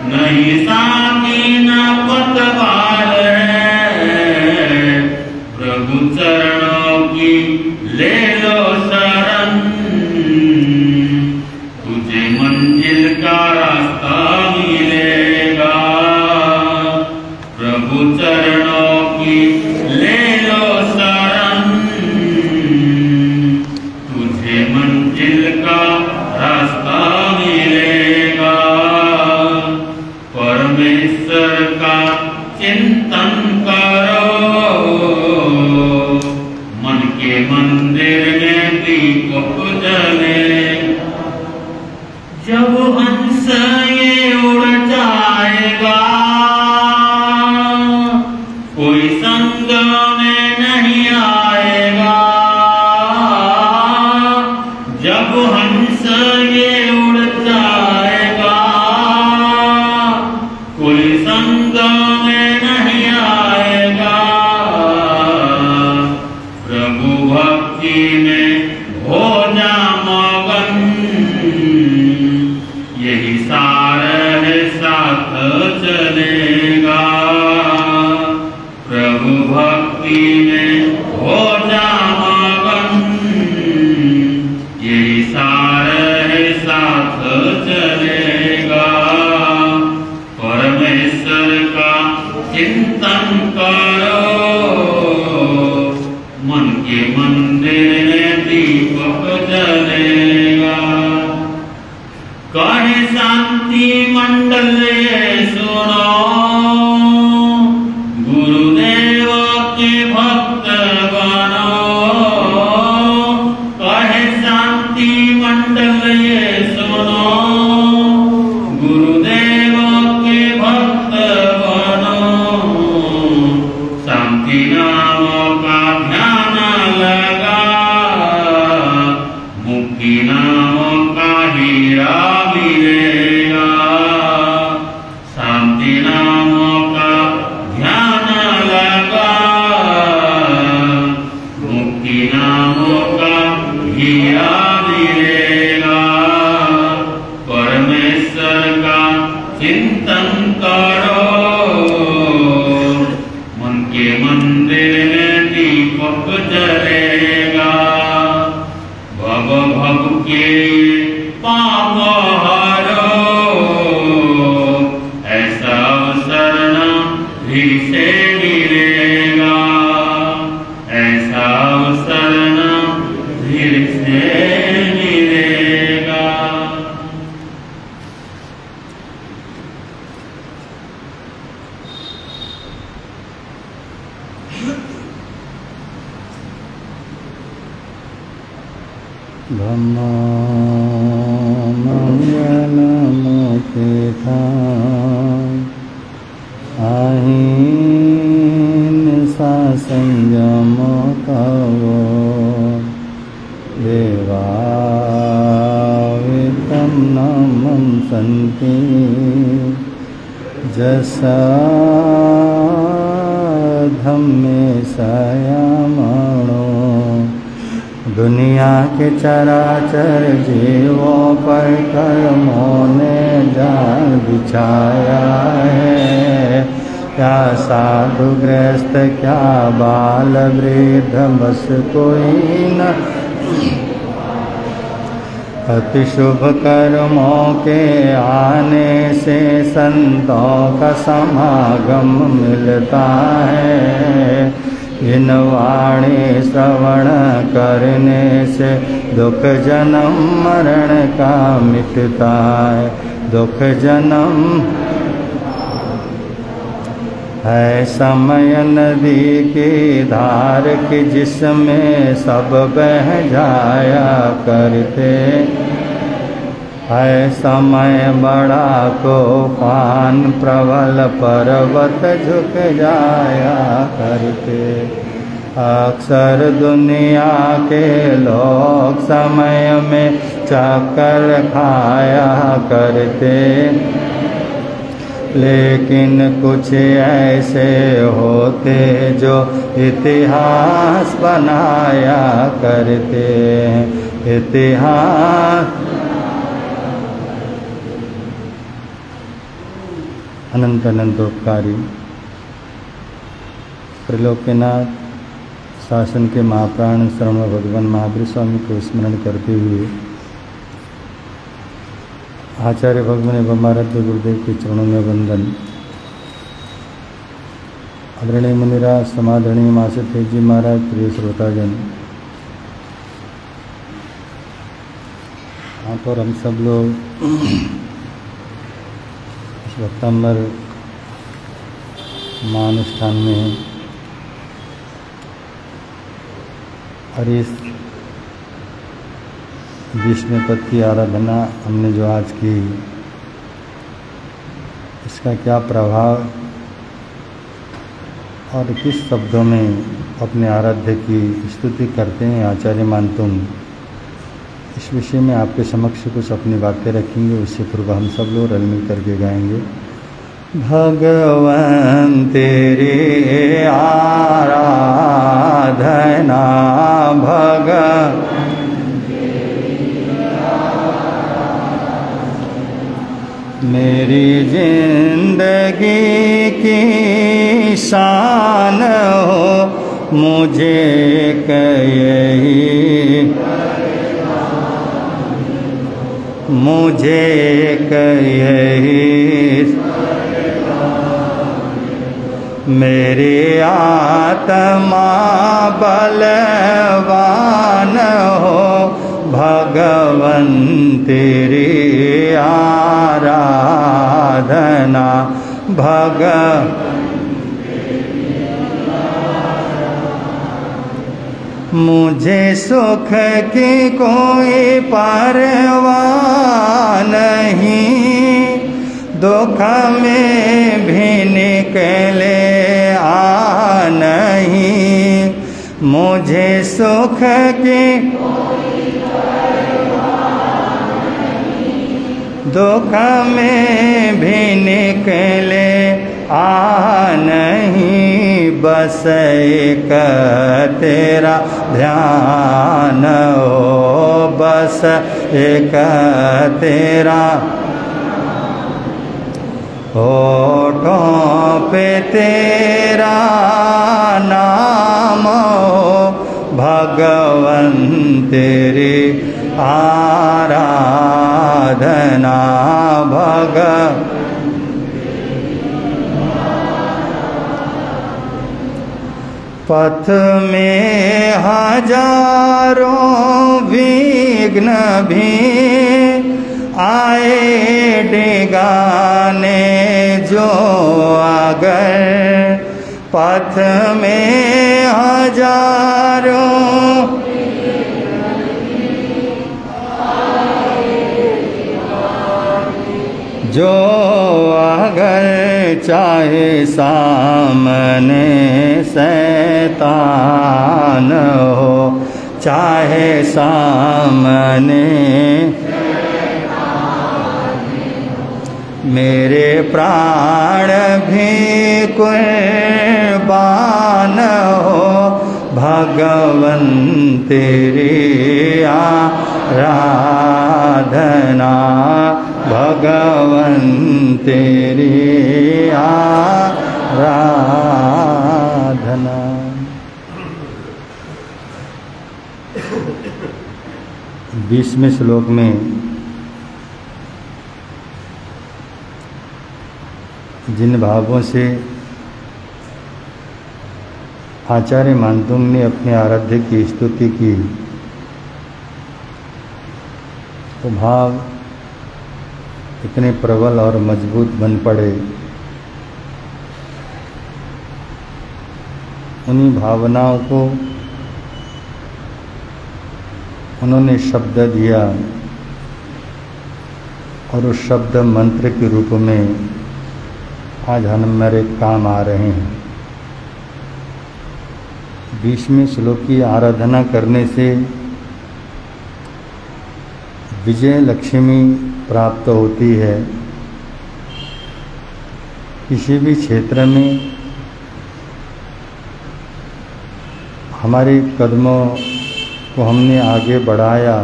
नहीं साथी न पतवार है। प्रभु चरणों की ले लो शरण, तुझे मंजिल का रास्ता मिलेगा। प्रभु चरणों की ले लो शरण, तुझे मंजिल का रास्ता मिलेगा। परमेश्वर का चिंतन करो, मन के मंदिर में दीपक जले। जब हंस ये उड़ जाएगा, कोई संग में नहीं आएगा। प्रभु भक्ति में हो जा मगन, यही सारे साथ चलेगा। परमेश्वर का चिंतन करो, मन के मंदिर में दीपक जलेगा। कहे शांति मंडल ये सुनो, गुरुदेव के भक्त बनो। कहे शांति मंडल ये सुनो, गुरुदेव के भक्त बनो। शांति नाम का ध्यान लगा, मुक्ति नाम का हीरा मिलेगा। शांति नाम का ध्यान लगा, मुक्ति नाम का हीरा मिलेगा। परमेश्वर का चिंतन करो, मन के मंदिर में दीपक जलेगा। भव भव के पाप हरो, ऐसा अवसर न फिर से मिलेगा। ऐसा अवसर न फिर से मिलेगा। ब्रह्मा मंगल मुक्ति आहीन सा संयम कवो, देवा वितम नमं संति जसा धम्मे सयामणो। दुनिया के चराचर जीवों पर कर्मों ने जाल बिछाया है। क्या साधु गृहस्थ क्या बाल वृद्ध बस कोई न, अति शुभ कर्मों के आने से संतों का समागम मिलता है। इन वाणी श्रवण करने से दुख जन्म मरण का मिटता है। दुख जन्म है समय नदी की धार की, जिसमें सब बह जाया करते। है समय बड़ा तूफान, प्रबल पर्वत झुक जाया करते। अक्सर दुनिया के लोग समय में चक्कर खाया करते, लेकिन कुछ ऐसे होते जो इतिहास बनाया करते हैं। इतिहास अनंत अनंतोपकारी त्रिलोक्यनाथ शासन के महाप्राण श्रवण भगवान महावीर स्वामी को स्मरण करते हुए आचार्य भगवान एवं आराध्य गुरुदेव के चरणों में वंदन। आदरणीय मुनिराज, समादरणीय मासे तेज जी महाराज, प्रिय श्रोताजन, यहाँ पर हम सब लोग भक्तांबर महानुष्ठान में हैं और इस विष्णुपद की आराधना हमने जो आज की, इसका क्या प्रभाव और किस शब्दों में अपने आराध्य की स्तुति करते हैं आचार्य मानतुंग, इस विषय में आपके समक्ष कुछ अपनी बातें रखेंगे। उससे पूर्व हम सब लोग रल मिल करके गाएंगे। भगवान तेरी आराधना मेरी जिंदगी की शान हो, मुझे यही मुझे यही मेरी आत्मा बलवान हो, भगवन तेरी आराधना मुझे सुख की कोई परवाह नहीं, दुख में भी निकले नहीं, मुझे सुख की दुख में भी निकले नहीं, बस एक तेरा ध्यान हो, बस एक तेरा होठों पे तेरा नाम हो, भगवन तेरी आराधना पथ में हजारों विघ्न भी आए डिगाने जो अगर, पथ में हजारों जो अगर चाहे सामने शैतान हो, चाहे सामने मेरे प्राण भी कुर्बान हो, भगवन तेरी आराधना, भगवन तेरी आराधना। 20वें श्लोक में जिन भावों से आचार्य मानतुंग ने अपने आराध्य की स्तुति की, वो भाव इतने प्रबल और मजबूत बन पड़े। उन्हीं भावनाओं को उन्होंने शब्द दिया और उस शब्द मंत्र के रूप में आज हमारे काम आ रहे हैं। 20वें श्लोक की आराधना करने से विजय लक्ष्मी प्राप्त होती है। किसी भी क्षेत्र में हमारे कदमों को हमने आगे बढ़ाया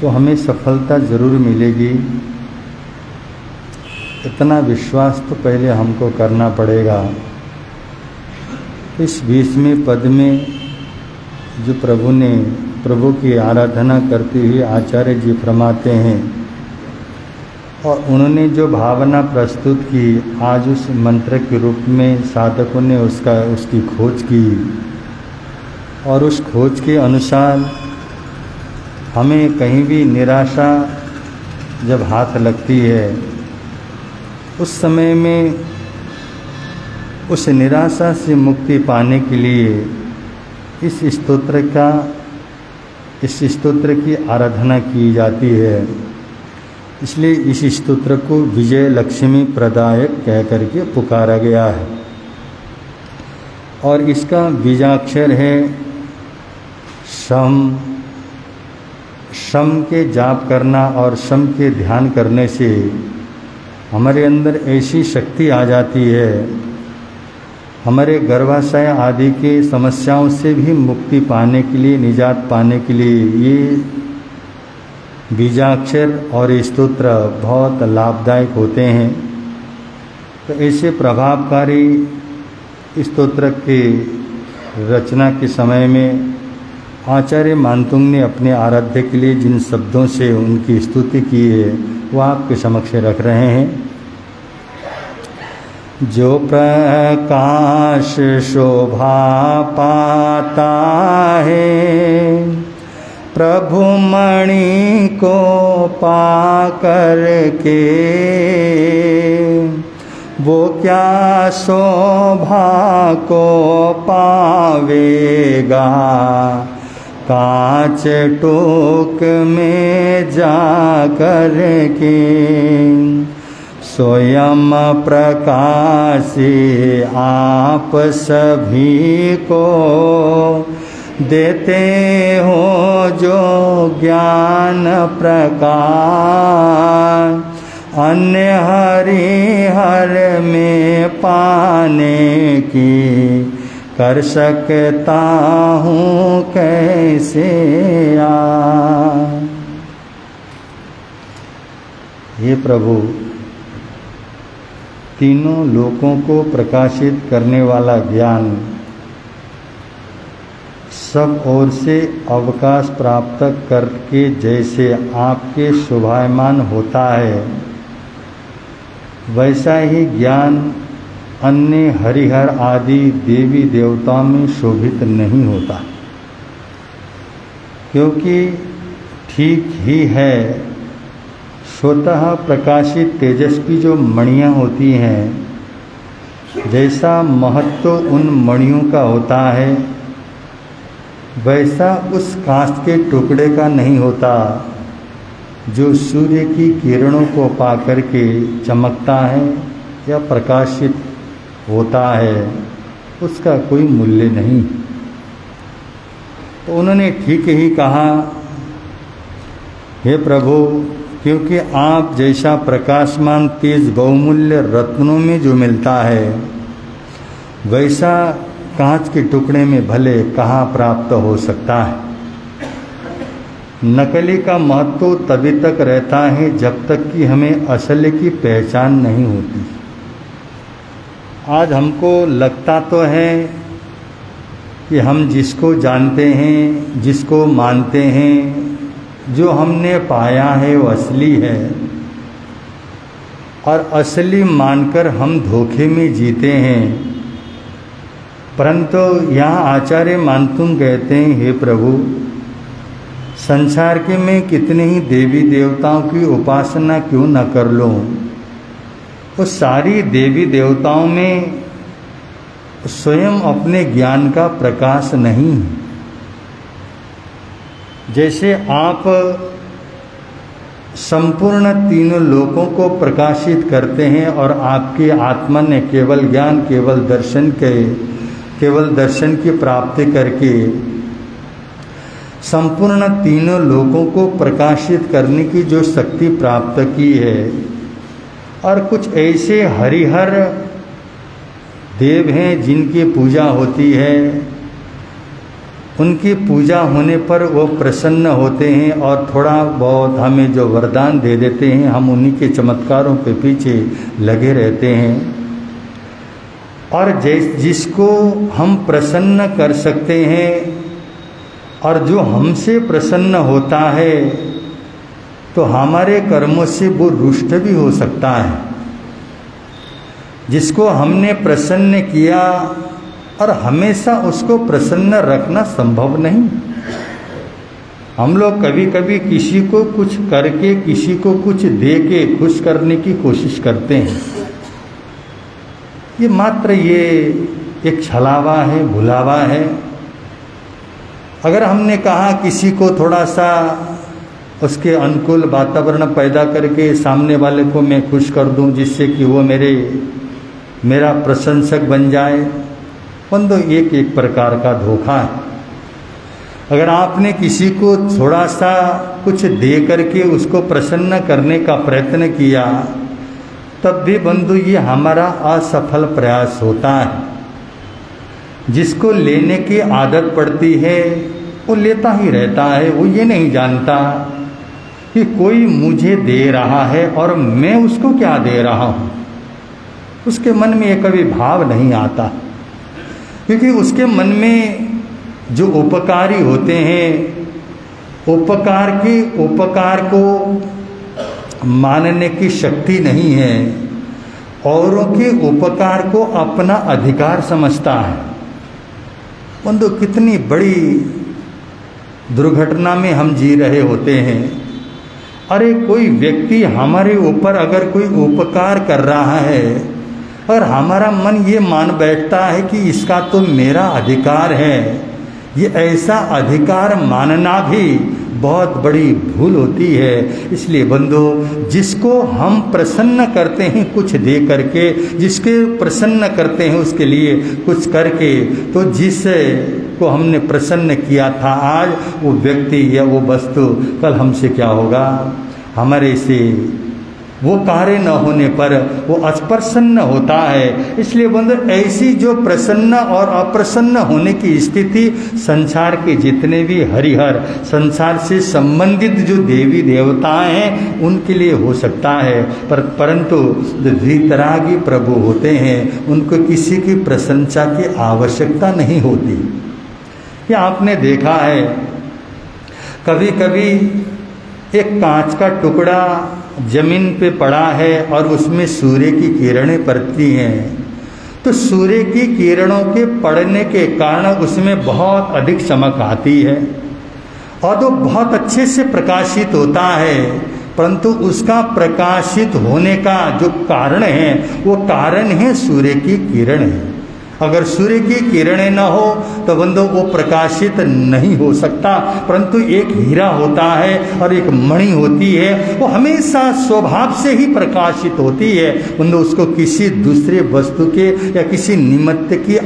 तो हमें सफलता ज़रूर मिलेगी। इतना विश्वास तो पहले हमको करना पड़ेगा। इस 20वें पद में जो प्रभु की आराधना करते हुए आचार्य जी फरमाते हैं, और उन्होंने जो भावना प्रस्तुत की, आज उस मंत्र के रूप में साधकों ने उसकी खोज की, और उस खोज के अनुसार हमें कहीं भी निराशा जब हाथ लगती है, उस समय में उस निराशा से मुक्ति पाने के लिए इस स्तोत्र की आराधना की जाती है। इसलिए इस स्तोत्र को विजय लक्ष्मी प्रदायक कह करके पुकारा गया है। और इसका बीजाक्षर है शम। शम के जाप करना और शम के ध्यान करने से हमारे अंदर ऐसी शक्ति आ जाती है, हमारे गर्भाशय आदि के समस्याओं से भी मुक्ति पाने के लिए, निजात पाने के लिए ये बीजाक्षर और स्तोत्र बहुत लाभदायक होते हैं। तो ऐसे प्रभावकारी स्तोत्र के रचना के समय में आचार्य मानतुंग ने अपने आराध्य के लिए जिन शब्दों से उनकी स्तुति की है वह आपके समक्ष रख रहे हैं। जो प्रकाश शोभा पाता है प्रभु मणि को पा कर के, वो क्या शोभा को पावेगा कांच टोक में जा कर के। स्वयं प्रकाशी आप सभी को देते हो जो ज्ञान प्रकाश, अन्य हरिहर में पाने की कर सकता हूँ कैसे हे प्रभु, तीनों लोकों को प्रकाशित करने वाला ज्ञान सब ओर से अवकाश प्राप्त करके जैसे आपके शोभायमान होता है, वैसा ही ज्ञान अन्य हरिहर आदि देवी देवताओं में शोभित नहीं होता। क्योंकि ठीक ही है, स्वतः प्रकाशित तेजस्वी जो मणियाँ होती हैं, जैसा महत्व उन मणियों का होता है वैसा उस कांच के टुकड़े का नहीं होता जो सूर्य की किरणों को पाकर के चमकता है या प्रकाशित होता है, उसका कोई मूल्य नहीं। तो उन्होंने ठीक ही कहा, हे प्रभु, क्योंकि आप जैसा प्रकाशमान तेज बहुमूल्य रत्नों में जो मिलता है वैसा कांच के टुकड़े में भले कहाँ प्राप्त हो सकता है। नकली का महत्व तभी तक रहता है जब तक कि हमें असल की पहचान नहीं होती। आज हमको लगता तो है कि हम जिसको जानते हैं, जिसको मानते हैं, जो हमने पाया है वो असली है, और असली मानकर हम धोखे में जीते हैं। परंतु यहाँ आचार्य मानतुंग कहते हैं, हे प्रभु, संसार के में कितने ही देवी देवताओं की उपासना क्यों न कर लो, वो सारी देवी देवताओं में स्वयं अपने ज्ञान का प्रकाश नहीं। जैसे आप संपूर्ण तीनों लोकों को प्रकाशित करते हैं और आपकी आत्मा ने केवल ज्ञान, केवल दर्शन की प्राप्ति करके संपूर्ण तीनों लोकों को प्रकाशित करने की जो शक्ति प्राप्त की है, और कुछ ऐसे हरिहर देव हैं जिनकी पूजा होती है, उनकी पूजा होने पर वो प्रसन्न होते हैं और थोड़ा बहुत हमें जो वरदान दे देते हैं, हम उन्हीं के चमत्कारों के पीछे लगे रहते हैं। और जिसको हम प्रसन्न कर सकते हैं और जो हमसे प्रसन्न होता है, तो हमारे कर्मों से वो रुष्ट भी हो सकता है। जिसको हमने प्रसन्न किया और हमेशा उसको प्रसन्न रखना संभव नहीं। हम लोग कभी कभी किसी को कुछ करके, किसी को कुछ दे के खुश करने की कोशिश करते हैं। ये मात्र ये एक छलावा है, भुलावा है। अगर हमने कहा किसी को थोड़ा सा उसके अनुकूल वातावरण पैदा करके सामने वाले को मैं खुश कर दूं जिससे कि वो मेरा प्रशंसक बन जाए, परंतु एक प्रकार का धोखा है। अगर आपने किसी को थोड़ा सा कुछ दे करके उसको प्रसन्न करने का प्रयत्न किया, तब भी बंधु ये हमारा असफल प्रयास होता है। जिसको लेने की आदत पड़ती है वो लेता ही रहता है, वो ये नहीं जानता कि कोई मुझे दे रहा है और मैं उसको क्या दे रहा हूँ। उसके मन में ये कभी भाव नहीं आता, क्योंकि उसके मन में जो उपकारी होते हैं, उपकार को मानने की शक्ति नहीं है, औरों के उपकार को अपना अधिकार समझता है। बंधु, कितनी बड़ी दुर्घटना में हम जी रहे होते हैं। अरे कोई व्यक्ति हमारे ऊपर अगर कोई उपकार कर रहा है और हमारा मन ये मान बैठता है कि इसका तो मेरा अधिकार है, ये ऐसा अधिकार मानना भी बहुत बड़ी भूल होती है। इसलिए बंधु, जिसको हम प्रसन्न करते हैं कुछ दे करके, जिसके प्रसन्न करते हैं उसके लिए कुछ करके, तो जिस को हमने प्रसन्न किया था आज, वो व्यक्ति या वो वस्तु कल हमसे क्या होगा, हमारे से वो कार्य न होने पर वो अप्रसन्न होता है। इसलिए बंधु, ऐसी जो प्रसन्न और अप्रसन्न होने की स्थिति संसार के जितने भी हरिहर, संसार से संबंधित जो देवी देवताएं हैं उनके लिए हो सकता है, परंतु जो वीतरागी प्रभु होते हैं उनको किसी की प्रशंसा की आवश्यकता नहीं होती। ये आपने देखा है, कभी कभी एक कांच का टुकड़ा जमीन पे पड़ा है और उसमें सूर्य की किरणें पड़ती हैं, तो सूर्य की किरणों के पड़ने के कारण उसमें बहुत अधिक चमक आती है और वो बहुत अच्छे से प्रकाशित होता है, परंतु उसका प्रकाशित होने का जो कारण है वो कारण है सूर्य की किरणें। अगर सूर्य की किरणें न हो तो बंधु वो प्रकाशित नहीं हो सकता। परंतु एक हीरा होता है और एक मणि होती है, वो हमेशा स्वभाव से ही प्रकाशित होती है बंधु, उसको किसी दूसरे वस्तु के या किसी निमित्त की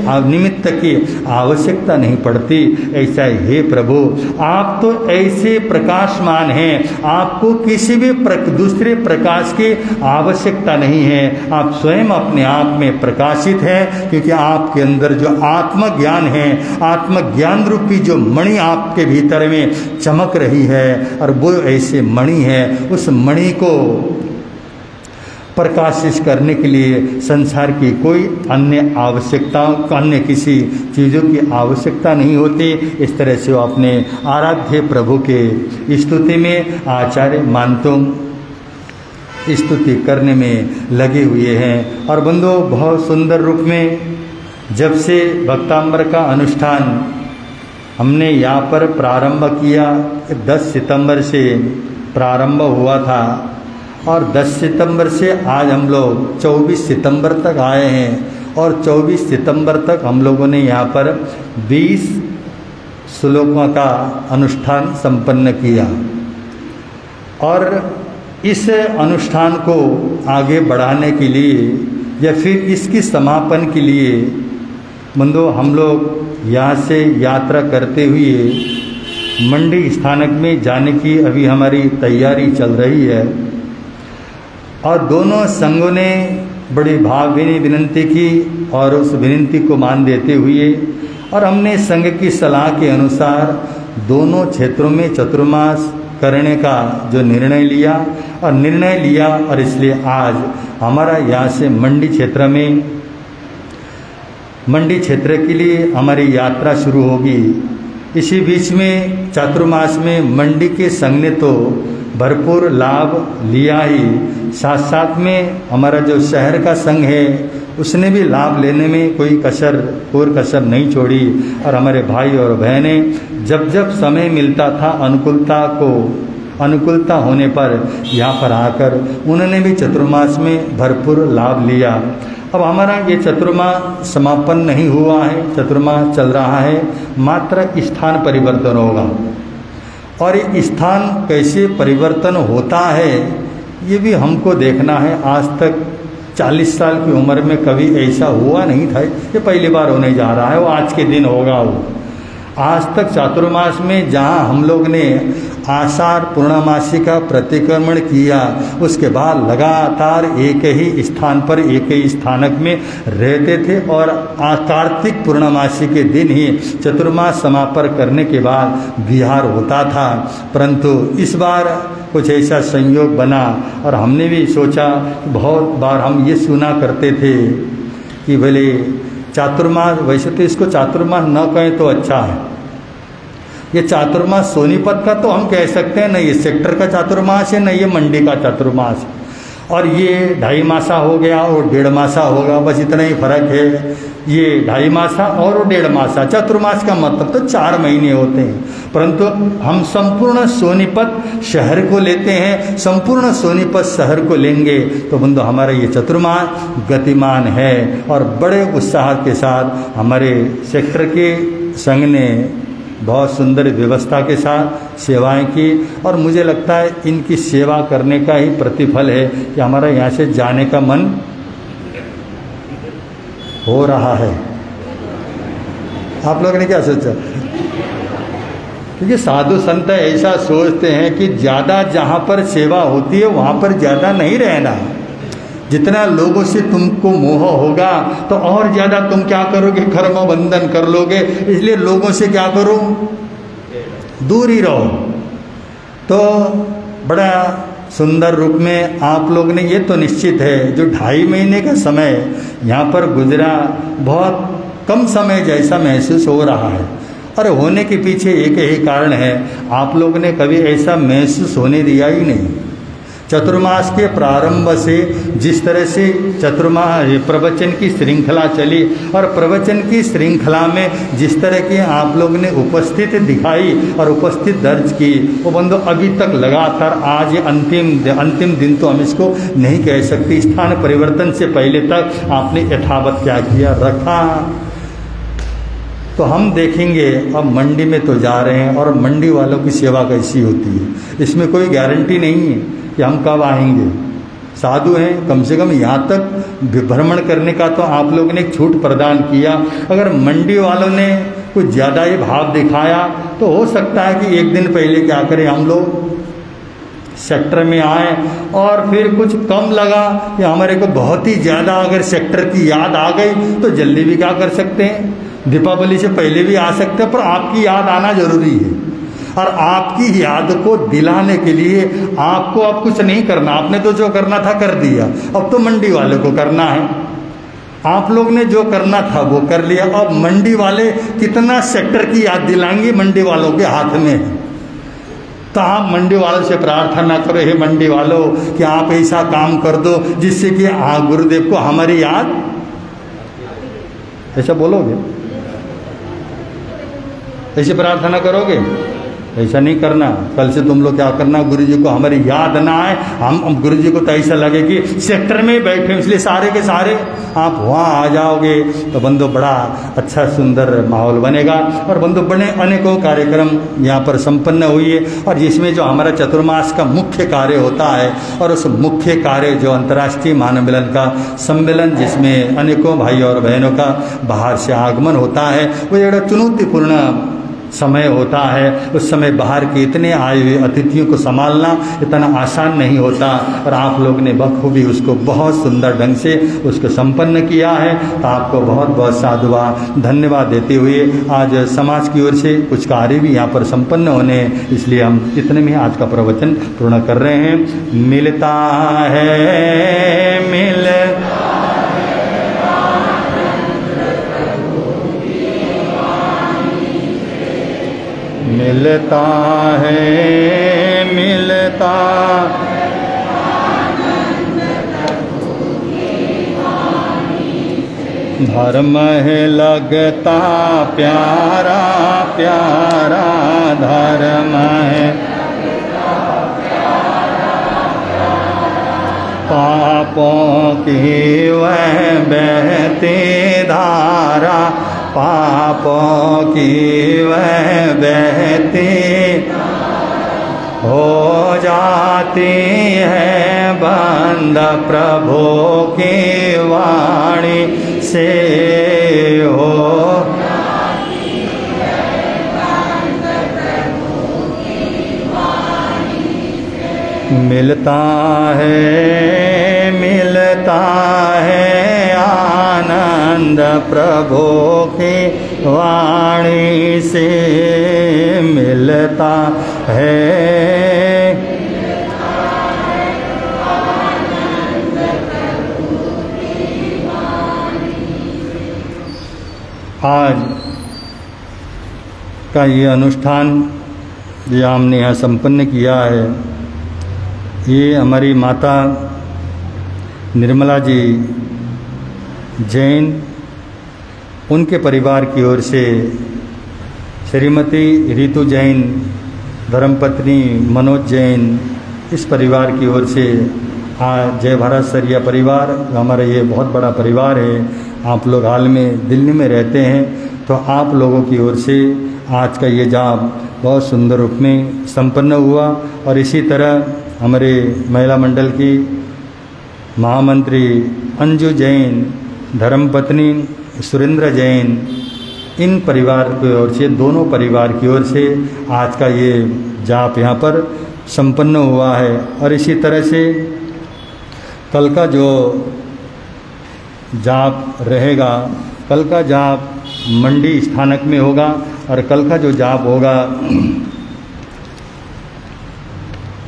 आवश्यकता नहीं पड़ती। ऐसा हे प्रभु, आप तो ऐसे प्रकाशमान हैं, आपको किसी भी दूसरे प्रकाश की आवश्यकता नहीं है। आप स्वयं अपने आप में प्रकाशित हैं, क्योंकि आपके अंदर जो आत्मज्ञान है, आत्मज्ञान रूपी जो मणि आपके भीतर में चमक रही है, और वो ऐसे मणि है, उस मणि को प्रकाशित करने के लिए संसार की कोई अन्य आवश्यकताओं, अन्य किसी चीज़ों की आवश्यकता नहीं होती। इस तरह से वो अपने आराध्य प्रभु के स्तुति में आचार्य मानतुंग स्तुति करने में लगे हुए हैं। और बंधु, बहुत सुंदर रूप में जब से भक्तांबर का अनुष्ठान हमने यहाँ पर प्रारंभ किया, 10 सितंबर से प्रारंभ हुआ था और 10 सितंबर से आज हम लोग 24 सितंबर तक आए हैं और 24 सितंबर तक हम लोगों ने यहाँ पर 20 श्लोकों का अनुष्ठान संपन्न किया। और इस अनुष्ठान को आगे बढ़ाने के लिए या फिर इसकी समापन के लिए बंधु, हम लोग यहाँ से यात्रा करते हुए मंडी स्थानक में जाने की अभी हमारी तैयारी चल रही है। और दोनों संघों ने बड़ी भावभीनी विनंती की और उस विनंती को मान देते हुए और हमने संघ की सलाह के अनुसार दोनों क्षेत्रों में चतुर्मास करने का जो निर्णय लिया और इसलिए आज हमारा यहाँ से मंडी क्षेत्र के लिए हमारी यात्रा शुरू होगी। इसी बीच में चातुर्मास में मंडी के संघ ने तो भरपूर लाभ लिया ही, साथ साथ में हमारा जो शहर का संघ है उसने भी लाभ लेने में कोई कसर नहीं छोड़ी। और हमारे भाई और बहनें जब जब समय मिलता था अनुकूलता होने पर यहाँ पर आकर उन्होंने भी चतुर्मास में भरपूर लाभ लिया। अब हमारा ये चतुर्मास समापन नहीं हुआ है, चतुर्मास चल रहा है, मात्र स्थान परिवर्तन होगा। और ये स्थान कैसे परिवर्तन होता है ये भी हमको देखना है। आज तक 40 साल की उम्र में कभी ऐसा हुआ नहीं था, ये पहली बार होने जा रहा है, वो आज के दिन होगा। वो आज तक चातुर्मास में जहाँ हम लोग ने आषाढ़ पूर्णमासी का प्रतिक्रमण किया, उसके बाद लगातार एक ही स्थान पर एक ही स्थानक में रहते थे और कार्तिक पूर्णमासी के दिन ही चतुर्मास समापन करने के बाद विहार होता था। परंतु इस बार कुछ ऐसा संयोग बना और हमने भी सोचा, बहुत बार हम ये सुना करते थे कि भले चातुर्मास, वैसे तो इसको चातुर्मास न कहें तो अच्छा है। ये चातुर्मास सोनीपत का तो हम कह सकते हैं, न ये सेक्टर का चातुर्मास है, न ये मंडी का चातुर्मास है। और ये 2.5 मासा हो गया और 1.5 मासा होगा, बस इतना ही फर्क है। ये 2.5 मासा और 1.5 मासा, चातुर्मास का मतलब तो 4 महीने होते हैं। परंतु हम संपूर्ण सोनीपत शहर को लेते हैं, संपूर्ण सोनीपत शहर को लेंगे तो बंधु हमारा ये चतुर्मास गतिमान है। और बड़े उत्साह के साथ हमारे सेक्टर के संघ ने बहुत सुंदर व्यवस्था के साथ सेवाएं की और मुझे लगता है इनकी सेवा करने का ही प्रतिफल है कि हमारा यहाँ से जाने का मन हो रहा है। आप लोगों ने क्या सोचा? क्योंकि साधु संत ऐसा सोचते हैं कि ज़्यादा जहाँ पर सेवा होती है वहाँ पर ज़्यादा नहीं रहना। जितना लोगों से तुमको मोह होगा तो और ज़्यादा तुम क्या करोगे, कर्म बंधन कर लोगे। इसलिए लोगों से क्या करो, दूर ही रहो। तो बड़ा सुंदर रूप में आप लोग ने, ये तो निश्चित है, जो 2.5 महीने का समय यहाँ पर गुजरा, बहुत कम समय जैसा महसूस हो रहा है। और होने के पीछे एक ही कारण है, आप लोग ने कभी ऐसा महसूस होने दिया ही नहीं। चतुर्मास के प्रारंभ से जिस तरह से चतुर्मास प्रवचन की श्रृंखला चली और प्रवचन की श्रृंखला में जिस तरह की आप लोग ने उपस्थिति दिखाई और उपस्थित दर्ज की, वो बंधु अभी तक लगातार, आज अंतिम दिन तो हम इसको नहीं कह सकते, स्थान परिवर्तन से पहले तक आपने यथावत क्या किया रखा। तो हम देखेंगे अब मंडी में तो जा रहे हैं और मंडी वालों की सेवा कैसी होती है, इसमें कोई गारंटी नहीं है कि हम कब आएंगे। साधु हैं, कम से कम यहाँ तक भ्रमण करने का तो आप लोगों ने एक छूट प्रदान किया। अगर मंडी वालों ने कुछ ज़्यादा ही भाव दिखाया तो हो सकता है कि एक दिन पहले क्या करें, हम लोग सेक्टर में आए और फिर कुछ कम लगा कि हमारे को बहुत ही ज़्यादा अगर सेक्टर की याद आ गई तो जल्दी भी क्या कर सकते हैं, दीपावली से पहले भी आ सकते हैं। पर आपकी याद आना जरूरी है और आपकी याद को दिलाने के लिए आपको अब कुछ नहीं करना, आपने तो जो करना था कर दिया, अब तो मंडी वाले को करना है। आप लोग ने जो करना था वो कर लिया, अब मंडी वाले कितना सेक्टर की याद दिलाएंगे, मंडी वालों के हाथ में है। तो आप मंडी वालों से प्रार्थना करो, हे मंडी वालों कि आप ऐसा काम कर दो जिससे कि गुरुदेव को हमारी याद, ऐसा बोलोगे, ऐसे प्रार्थना करोगे? ऐसा नहीं करना। कल से तुम लोग क्या करना, गुरु जी को हमारी याद ना आए, हम गुरु जी को तो ऐसा लगे कि सेक्टर में बैठे, इसलिए सारे के सारे आप वहाँ आ जाओगे तो बंधु बड़ा अच्छा सुंदर माहौल बनेगा। और बंधु बड़े अनेकों कार्यक्रम यहाँ पर संपन्न हुई है और जिसमें जो हमारा चतुर्मास का मुख्य कार्य होता है और उस मुख्य कार्य जो अंतर्राष्ट्रीय मानव मिलन का सम्मेलन, जिसमें अनेकों भाई और बहनों का बाहर से आगमन होता है, वो एक चुनौतीपूर्ण समय होता है। उस समय बाहर के इतने आए हुए अतिथियों को संभालना इतना आसान नहीं होता और आप लोग ने बखूबी उसको बहुत सुंदर ढंग से उसको संपन्न किया है। तो आपको बहुत बहुत साधुवाद धन्यवाद देते हुए आज समाज की ओर से कुछ कार्य भी यहाँ पर संपन्न होने, इसलिए हम इतने में आज का प्रवचन पूर्ण कर रहे हैं। मिलता है मिलता है मिलता धर्म है लगता प्यारा प्यारा, धर्म है पापों की वह बहती धारा, पापों की वह बहती हो जाती है बंद प्रभु की वाणी से, हो मिलता है आनंद प्रभु की वाणी से मिलता है। आज का ये अनुष्ठान जो हमने यहाँ संपन्न किया है, ये हमारी माता निर्मला जी जैन, उनके परिवार की ओर से श्रीमती ऋतु जैन, धर्मपत्नी मनोज जैन, इस परिवार की ओर से आज जय भारत सरिया परिवार, हमारा ये बहुत बड़ा परिवार है। आप लोग हाल में दिल्ली में रहते हैं, तो आप लोगों की ओर से आज का ये जाप बहुत सुंदर रूप में संपन्न हुआ। और इसी तरह हमारे महिला मंडल की महामंत्री अंजू जैन, धर्मपत्नी सुरेंद्र जैन, इन परिवार की ओर से, दोनों परिवार की ओर से आज का ये जाप यहाँ पर संपन्न हुआ है। और इसी तरह से कल का जो जाप रहेगा, कल का जाप मंडी स्थानक में होगा। और कल का जो जाप होगा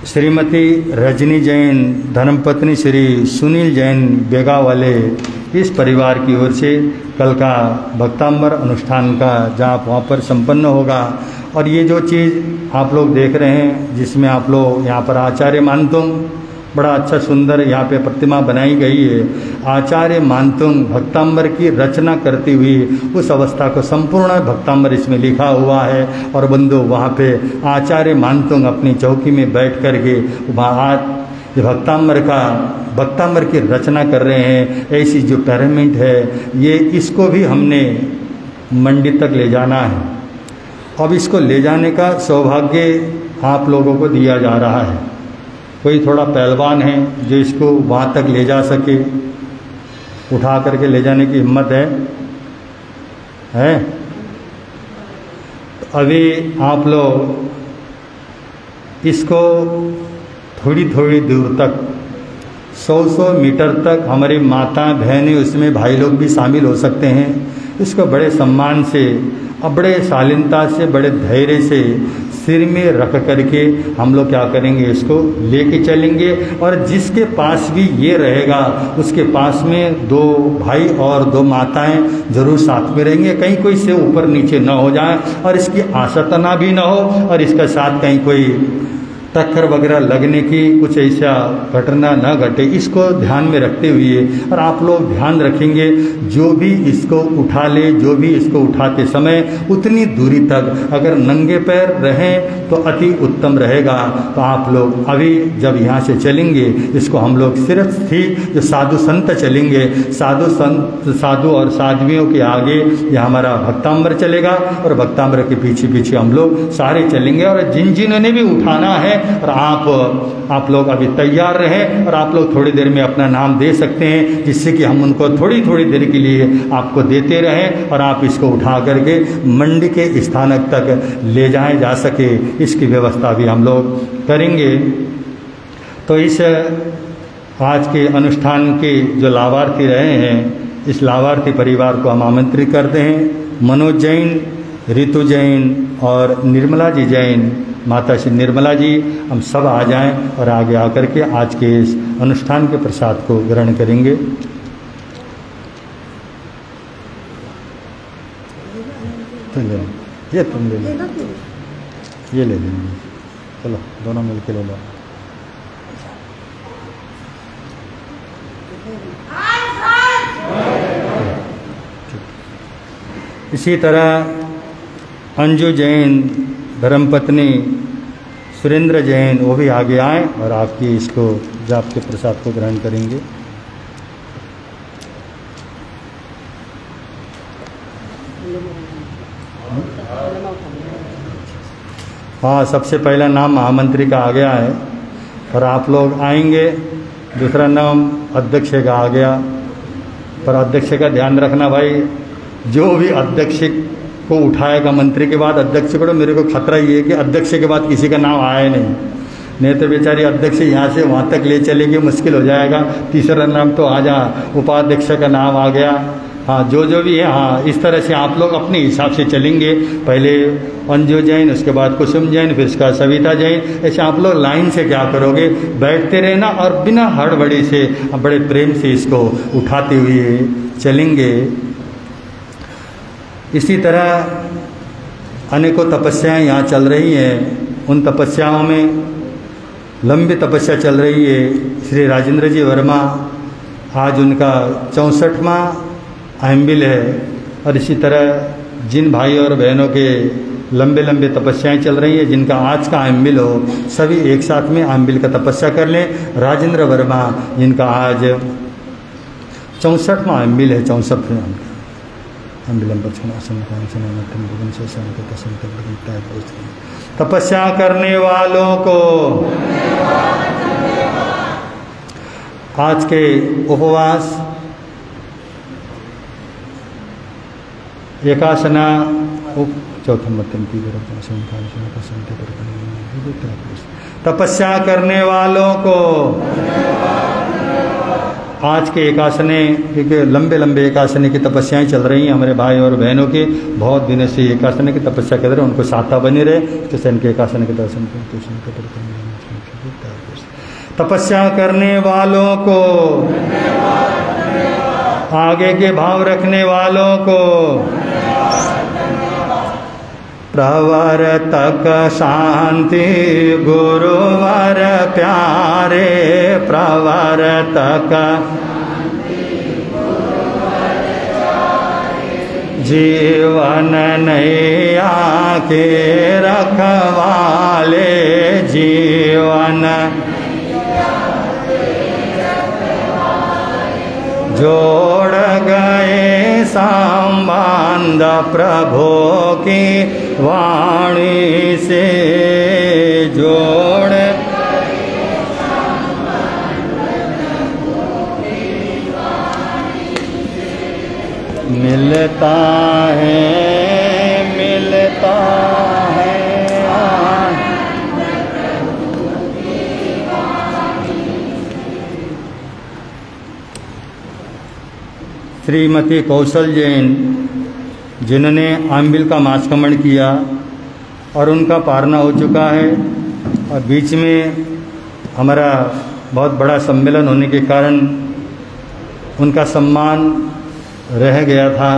श्रीमती रजनी जैन, धर्मपत्नी श्री सुनील जैन बेगा वाले, इस परिवार की ओर से कल का भक्तांबर अनुष्ठान का जाप वहाँ पर संपन्न होगा। और ये जो चीज़ आप लोग देख रहे हैं, जिसमें आप लोग यहाँ पर आचार्य मानतुंग, बड़ा अच्छा सुंदर यहाँ पे प्रतिमा बनाई गई है। आचार्य मानतुंग भक्तांबर की रचना करती हुई उस अवस्था को संपूर्ण भक्तांबर इसमें लिखा हुआ है। और बंधु वहाँ पे आचार्य मानतुंग अपनी चौकी में बैठ कर के वहाँ आज भक्तांबर की रचना कर रहे हैं। ऐसी जो पैरामिड है, ये इसको भी हमने मंडी तक ले जाना है। अब इसको ले जाने का सौभाग्य आप लोगों को दिया जा रहा है। कोई थोड़ा पहलवान है जो इसको वहाँ तक ले जा सके, उठा करके ले जाने की हिम्मत है? तो अभी आप लोग इसको थोड़ी थोड़ी दूर तक, 100 मीटर तक, हमारी माता बहनें, उसमें भाई लोग भी शामिल हो सकते हैं। इसको बड़े सम्मान से और बड़े शालीनता से, बड़े धैर्य से सिर में रख करके हम लोग क्या करेंगे, इसको लेके चलेंगे। और जिसके पास भी ये रहेगा, उसके पास में 2 भाई और 2 माताएं जरूर साथ में रहेंगे। कहीं कोई से ऊपर नीचे न हो जाए और इसकी आशतना भी न हो, और इसके साथ कहीं कोई टक्कर वगैरह लगने की कुछ ऐसा घटना न घटे, इसको ध्यान में रखते हुए। और आप लोग ध्यान रखेंगे, जो भी इसको उठा ले, जो भी इसको उठाते समय उतनी दूरी तक अगर नंगे पैर रहें तो अति उत्तम रहेगा। तो आप लोग अभी जब यहाँ से चलेंगे, इसको हम लोग सिर्फ जो साधु संत चलेंगे, साधु और साध्वियों के आगे ये हमारा भक्तांबर चलेगा, और भक्तांबर के पीछे पीछे हम लोग सारे चलेंगे। और जिन्होंने भी उठाना है, और आप लोग अभी तैयार रहें, और आप लोग थोड़ी देर में अपना नाम दे सकते हैं, जिससे कि हम उनको थोड़ी थोड़ी देर के लिए आपको देते रहें, और आप इसको उठा करके मंडी के स्थानक तक ले जाए जा सके, इसकी व्यवस्था भी हम लोग करेंगे। तो इस आज के अनुष्ठान के जो लाभार्थी रहे हैं, इस लाभार्थी परिवार को हम आमंत्रित करते हैं। मनोज जैन, ऋतु जैन और निर्मला जी जैन, माता श्री निर्मला जी, हम सब आ जाएं और आगे आकर के आज के इस अनुष्ठान के प्रसाद को ग्रहण करेंगे। तो ले ये तुम ले लो, ये ले लेंगे, चलो दोनों मिलके ले लो। इसी तरह अंजू जैन, धर्मपत्नी सुरेंद्र जैन, वो भी आगे आए और आपकी इसको जाप के प्रसाद को ग्रहण करेंगे। हाँ, सबसे पहला नाम महामंत्री का आ गया है, और आप लोग आएंगे। दूसरा नाम अध्यक्ष का आ गया, पर अध्यक्ष का ध्यान रखना भाई, जो भी अध्यक्ष को उठाएगा मंत्री के बाद, अध्यक्ष को, मेरे को खतरा ये है कि अध्यक्ष के बाद किसी का नाम आया नहीं, नहीं तो बेचारी अध्यक्ष यहाँ से वहाँ तक ले चलेगी, मुश्किल हो जाएगा। तीसरा नाम तो आ जा, उपाध्यक्ष का नाम आ गया। हाँ, जो भी है, हाँ, इस तरह से आप लोग अपने हिसाब से चलेंगे। पहले अंजू जैन, उसके बाद कुसुम जैन, फिर उसका सविता जैन। ऐसे आप लोग लाइन से क्या करोगे, बैठते रहना और बिना हड़बड़ी से बड़े प्रेम से इसको उठाते हुए चलेंगे। इसी तरह अनेकों तपस्याएं यहाँ चल रही हैं। उन तपस्याओं में लंबी तपस्या चल रही है। श्री राजेंद्र जी वर्मा, आज उनका 64वां आम्बिल है। और इसी तरह जिन भाई और बहनों के लंबे लंबे तपस्याएं चल रही हैं, जिनका आज का आम्बिल हो, सभी एक साथ में आम्बिल का तपस्या कर लें। राजेंद्र वर्मा, जिनका आज 64वां आम्बिल है, 64वें तपस्या करने वालों को आज के उपवास, एकासना, तपस्या करने वालों को आज के एकासने, क्योंकि लंबे लंबे एकासने की तपस्याएं चल रही हैं हमारे भाई और बहनों की। बहुत दिनों से एकासने की तपस्या कर रहे हैं, उनको साथा बने रहे। तो सन के एकासने के दर्शन तपस्या करने वालों को, आगे के भाव रखने वालों को, प्रवर्तक शांति गुरुवर प्यारे, प्रवर्तक जीवन नैया के रखवाले, जीवन जोड़ गए संबंध प्रभु की वाणी से, जोड़ मिलता है, मिलता है। श्रीमती कौशल जैन, जिन्होंने आम्बिल का मासकमण किया और उनका पारना हो चुका है, और बीच में हमारा बहुत बड़ा सम्मेलन होने के कारण उनका सम्मान रह गया था।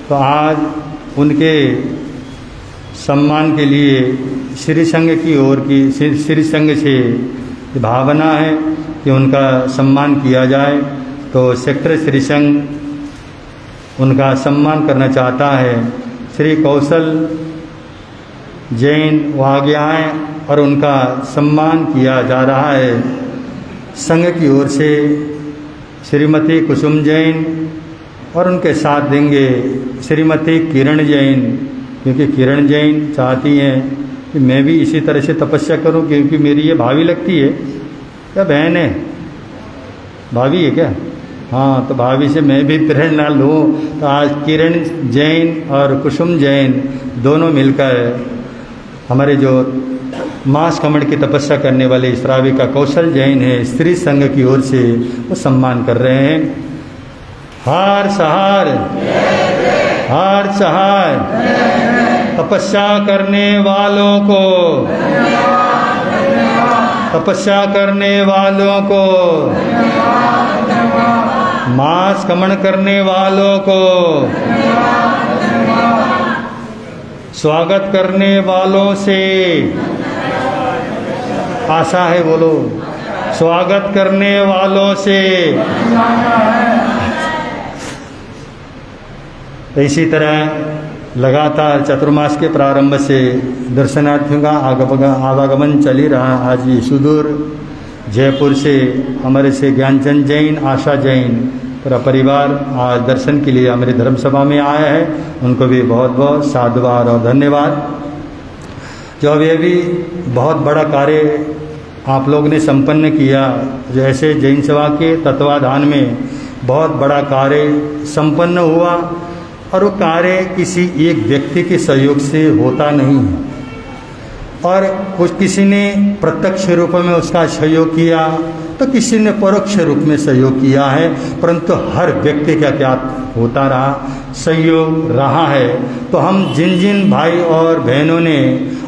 तो आज उनके सम्मान के लिए श्री संघ की ओर की, श्री संघ से भावना है कि उनका सम्मान किया जाए। तो सेक्रेटरी श्री संघ उनका सम्मान करना चाहता है। श्री कौशल जैन वहाँ गया है और उनका सम्मान किया जा रहा है संघ की ओर से। श्रीमती कुसुम जैन और उनके साथ देंगे श्रीमती किरण जैन, क्योंकि किरण जैन चाहती हैं कि मैं भी इसी तरह से तपस्या करूं, क्योंकि मेरी ये भाभी लगती है। क्या बहन है? भाभी है क्या? हाँ, तो भाभी से मैं भी प्रेरणा लूँ। तो आज किरण जैन और कुसुम जैन दोनों मिलकर हमारे जो मास कमण की तपस्या करने वाले श्राविका कौशल जैन है, स्त्री संघ की ओर से वो सम्मान कर रहे हैं। हार सहार, हार सहार। तपस्या करने वालों को, तपस्या करने वालों को, मास कमण करने वालों को, स्वागत करने वालों से आशा है, बोलो, स्वागत करने वालों से। इसी तरह लगातार चतुर्मास के प्रारंभ से दर्शनार्थियों का आवागमन चल ही रहा। आज ये सुदूर जयपुर से हमारे से ज्ञानचंद जैन, आशा जैन पूरा परिवार आज दर्शन के लिए हमारी धर्मसभा में आया है। उनको भी बहुत बहुत साधुवाद और धन्यवाद। जो अभी बहुत बड़ा कार्य आप लोग ने संपन्न किया, जैसे जैन सभा के तत्वाधान में बहुत बड़ा कार्य संपन्न हुआ, और वो कार्य किसी एक व्यक्ति के सहयोग से होता नहीं है। और कुछ किसी ने प्रत्यक्ष रूप में उसका सहयोग किया तो किसी ने परोक्ष रूप में सहयोग किया है, परंतु हर व्यक्ति का क्या होता रहा, सहयोग रहा है। तो हम जिन जिन भाई और बहनों ने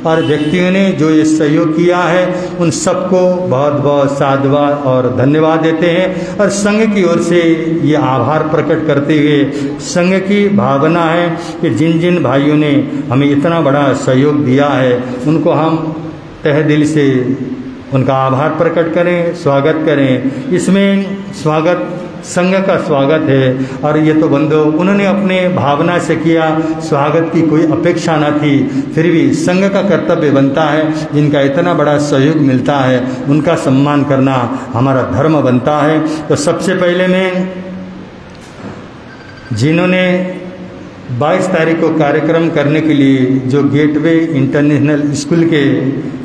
और व्यक्तियों ने जो ये सहयोग किया है उन सबको बहुत बहुत साधुवाद और धन्यवाद देते हैं। और संघ की ओर से ये आभार प्रकट करते हुए संघ की भावना है कि जिन जिन भाइयों ने हमें इतना बड़ा सहयोग दिया है उनको हम तहे दिल से उनका आभार प्रकट करें, स्वागत करें। इसमें स्वागत संघ का स्वागत है और ये तो बंधु उन्होंने अपने भावना से किया, स्वागत की कोई अपेक्षा न थी, फिर भी संघ का कर्तव्य बनता है जिनका इतना बड़ा सहयोग मिलता है उनका सम्मान करना हमारा धर्म बनता है। तो सबसे पहले मैं जिन्होंने 22 तारीख को कार्यक्रम करने के लिए जो गेटवे इंटरनेशनल स्कूल के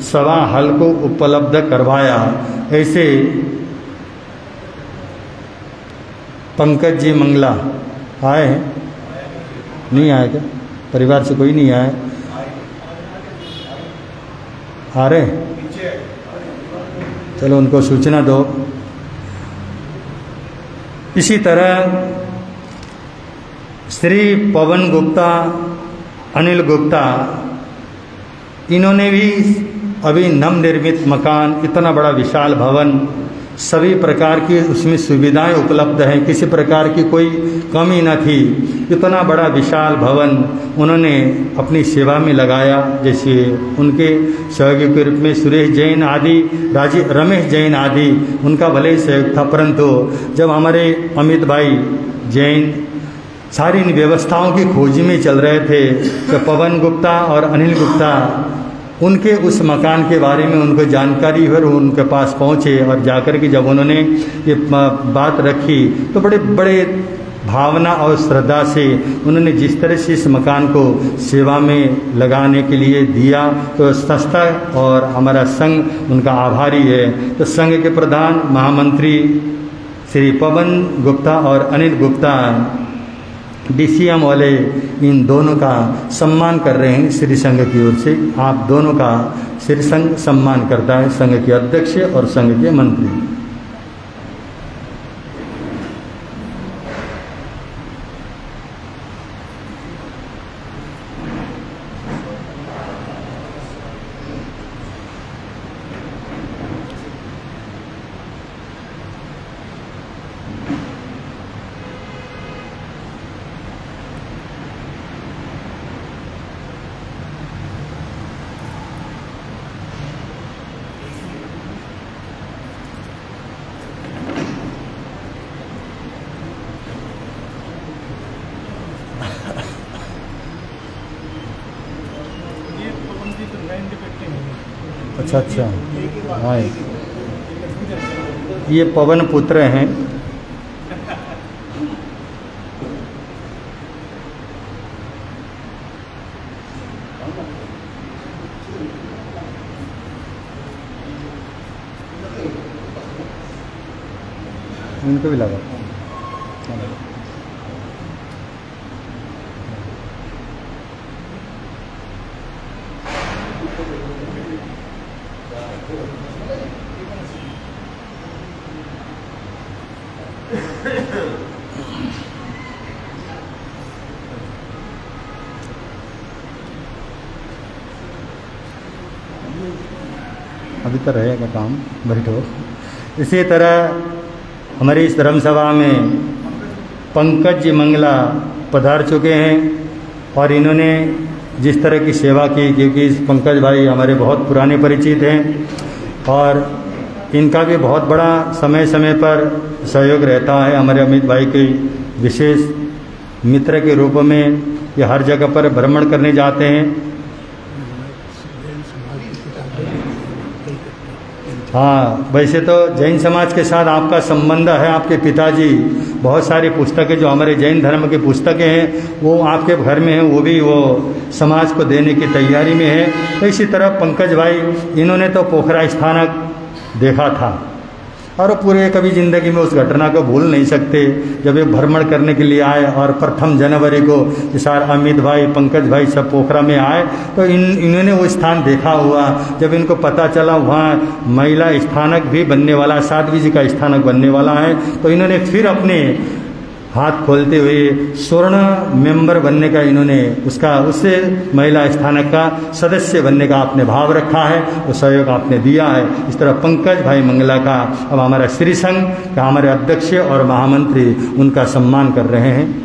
सभा हॉल को उपलब्ध करवाया, ऐसे पंकज जी मंगला आए हैं? नहीं आए क्या? परिवार से कोई नहीं आया? आ रहे? चलो उनको सूचना दो। इसी तरह श्री पवन गुप्ता, अनिल गुप्ता, इन्होंने भी अभी नवनिर्मित मकान, इतना बड़ा विशाल भवन, सभी प्रकार की उसमें सुविधाएं उपलब्ध हैं, किसी प्रकार की कोई कमी न थी। इतना बड़ा विशाल भवन उन्होंने अपनी सेवा में लगाया। जैसे उनके सहयोगी के रूप में सुरेश जैन आदि, रमेश जैन आदि, उनका भले ही सहयोग था, परंतु जब हमारे अमित भाई जैन सारी इन व्यवस्थाओं की खोज में चल रहे थे तो पवन गुप्ता और अनिल गुप्ता उनके उस मकान के बारे में उनको जानकारी हुई और उनके पास पहुँचे और जाकर के जब उन्होंने ये बात रखी तो बड़े बड़े भावना और श्रद्धा से उन्होंने जिस तरह से इस मकान को सेवा में लगाने के लिए दिया, तो संस्था और हमारा संघ उनका आभारी है। तो संघ के प्रधान महामंत्री श्री पवन गुप्ता और अनिल गुप्ता DCM वाले इन दोनों का सम्मान कर रहे हैं श्री संघ की ओर से। आप दोनों का श्री संघ सम्मान करता है, संघ के अध्यक्ष और संघ के मंत्री। अच्छा अच्छा, हाँ ये पवन पुत्र हैं। इनको भी लगा अभी तो रहेगा काम, बैठो। इसी तरह हमारी इस धर्म सभा में पंकज जी मंगला पधार चुके हैं और इन्होंने जिस तरह की सेवा की, क्योंकि पंकज भाई हमारे बहुत पुराने परिचित हैं और इनका भी बहुत बड़ा समय समय पर सहयोग रहता है। हमारे अमित भाई के विशेष मित्र के रूप में ये हर जगह पर भ्रमण करने जाते हैं। हाँ, वैसे तो जैन समाज के साथ आपका संबंध है। आपके पिताजी बहुत सारी पुस्तकें जो हमारे जैन धर्म की पुस्तकें हैं वो आपके घर में हैं, वो भी वो समाज को देने की तैयारी में है। तो इसी तरह पंकज भाई, इन्होंने तो पोखरा स्थानक देखा था और वो पूरे कभी ज़िंदगी में उस घटना को भूल नहीं सकते। जब ये भ्रमण करने के लिए आए और प्रथम जनवरी को सार अमित भाई, पंकज भाई सब पोखरा में आए, तो इन्होंने वो स्थान देखा हुआ। जब इनको पता चला वहाँ महिला स्थानक भी बनने वाला, साध्वी जी का स्थानक बनने वाला है, तो इन्होंने फिर अपने हाथ खोलते हुए स्वर्ण मेंबर बनने का इन्होंने उससे महिला स्थानक का सदस्य बनने का आपने भाव रखा है, वो सहयोग आपने दिया है। इस तरह पंकज भाई मंगला का अब हमारा श्री संघ का हमारे अध्यक्ष और महामंत्री उनका सम्मान कर रहे हैं।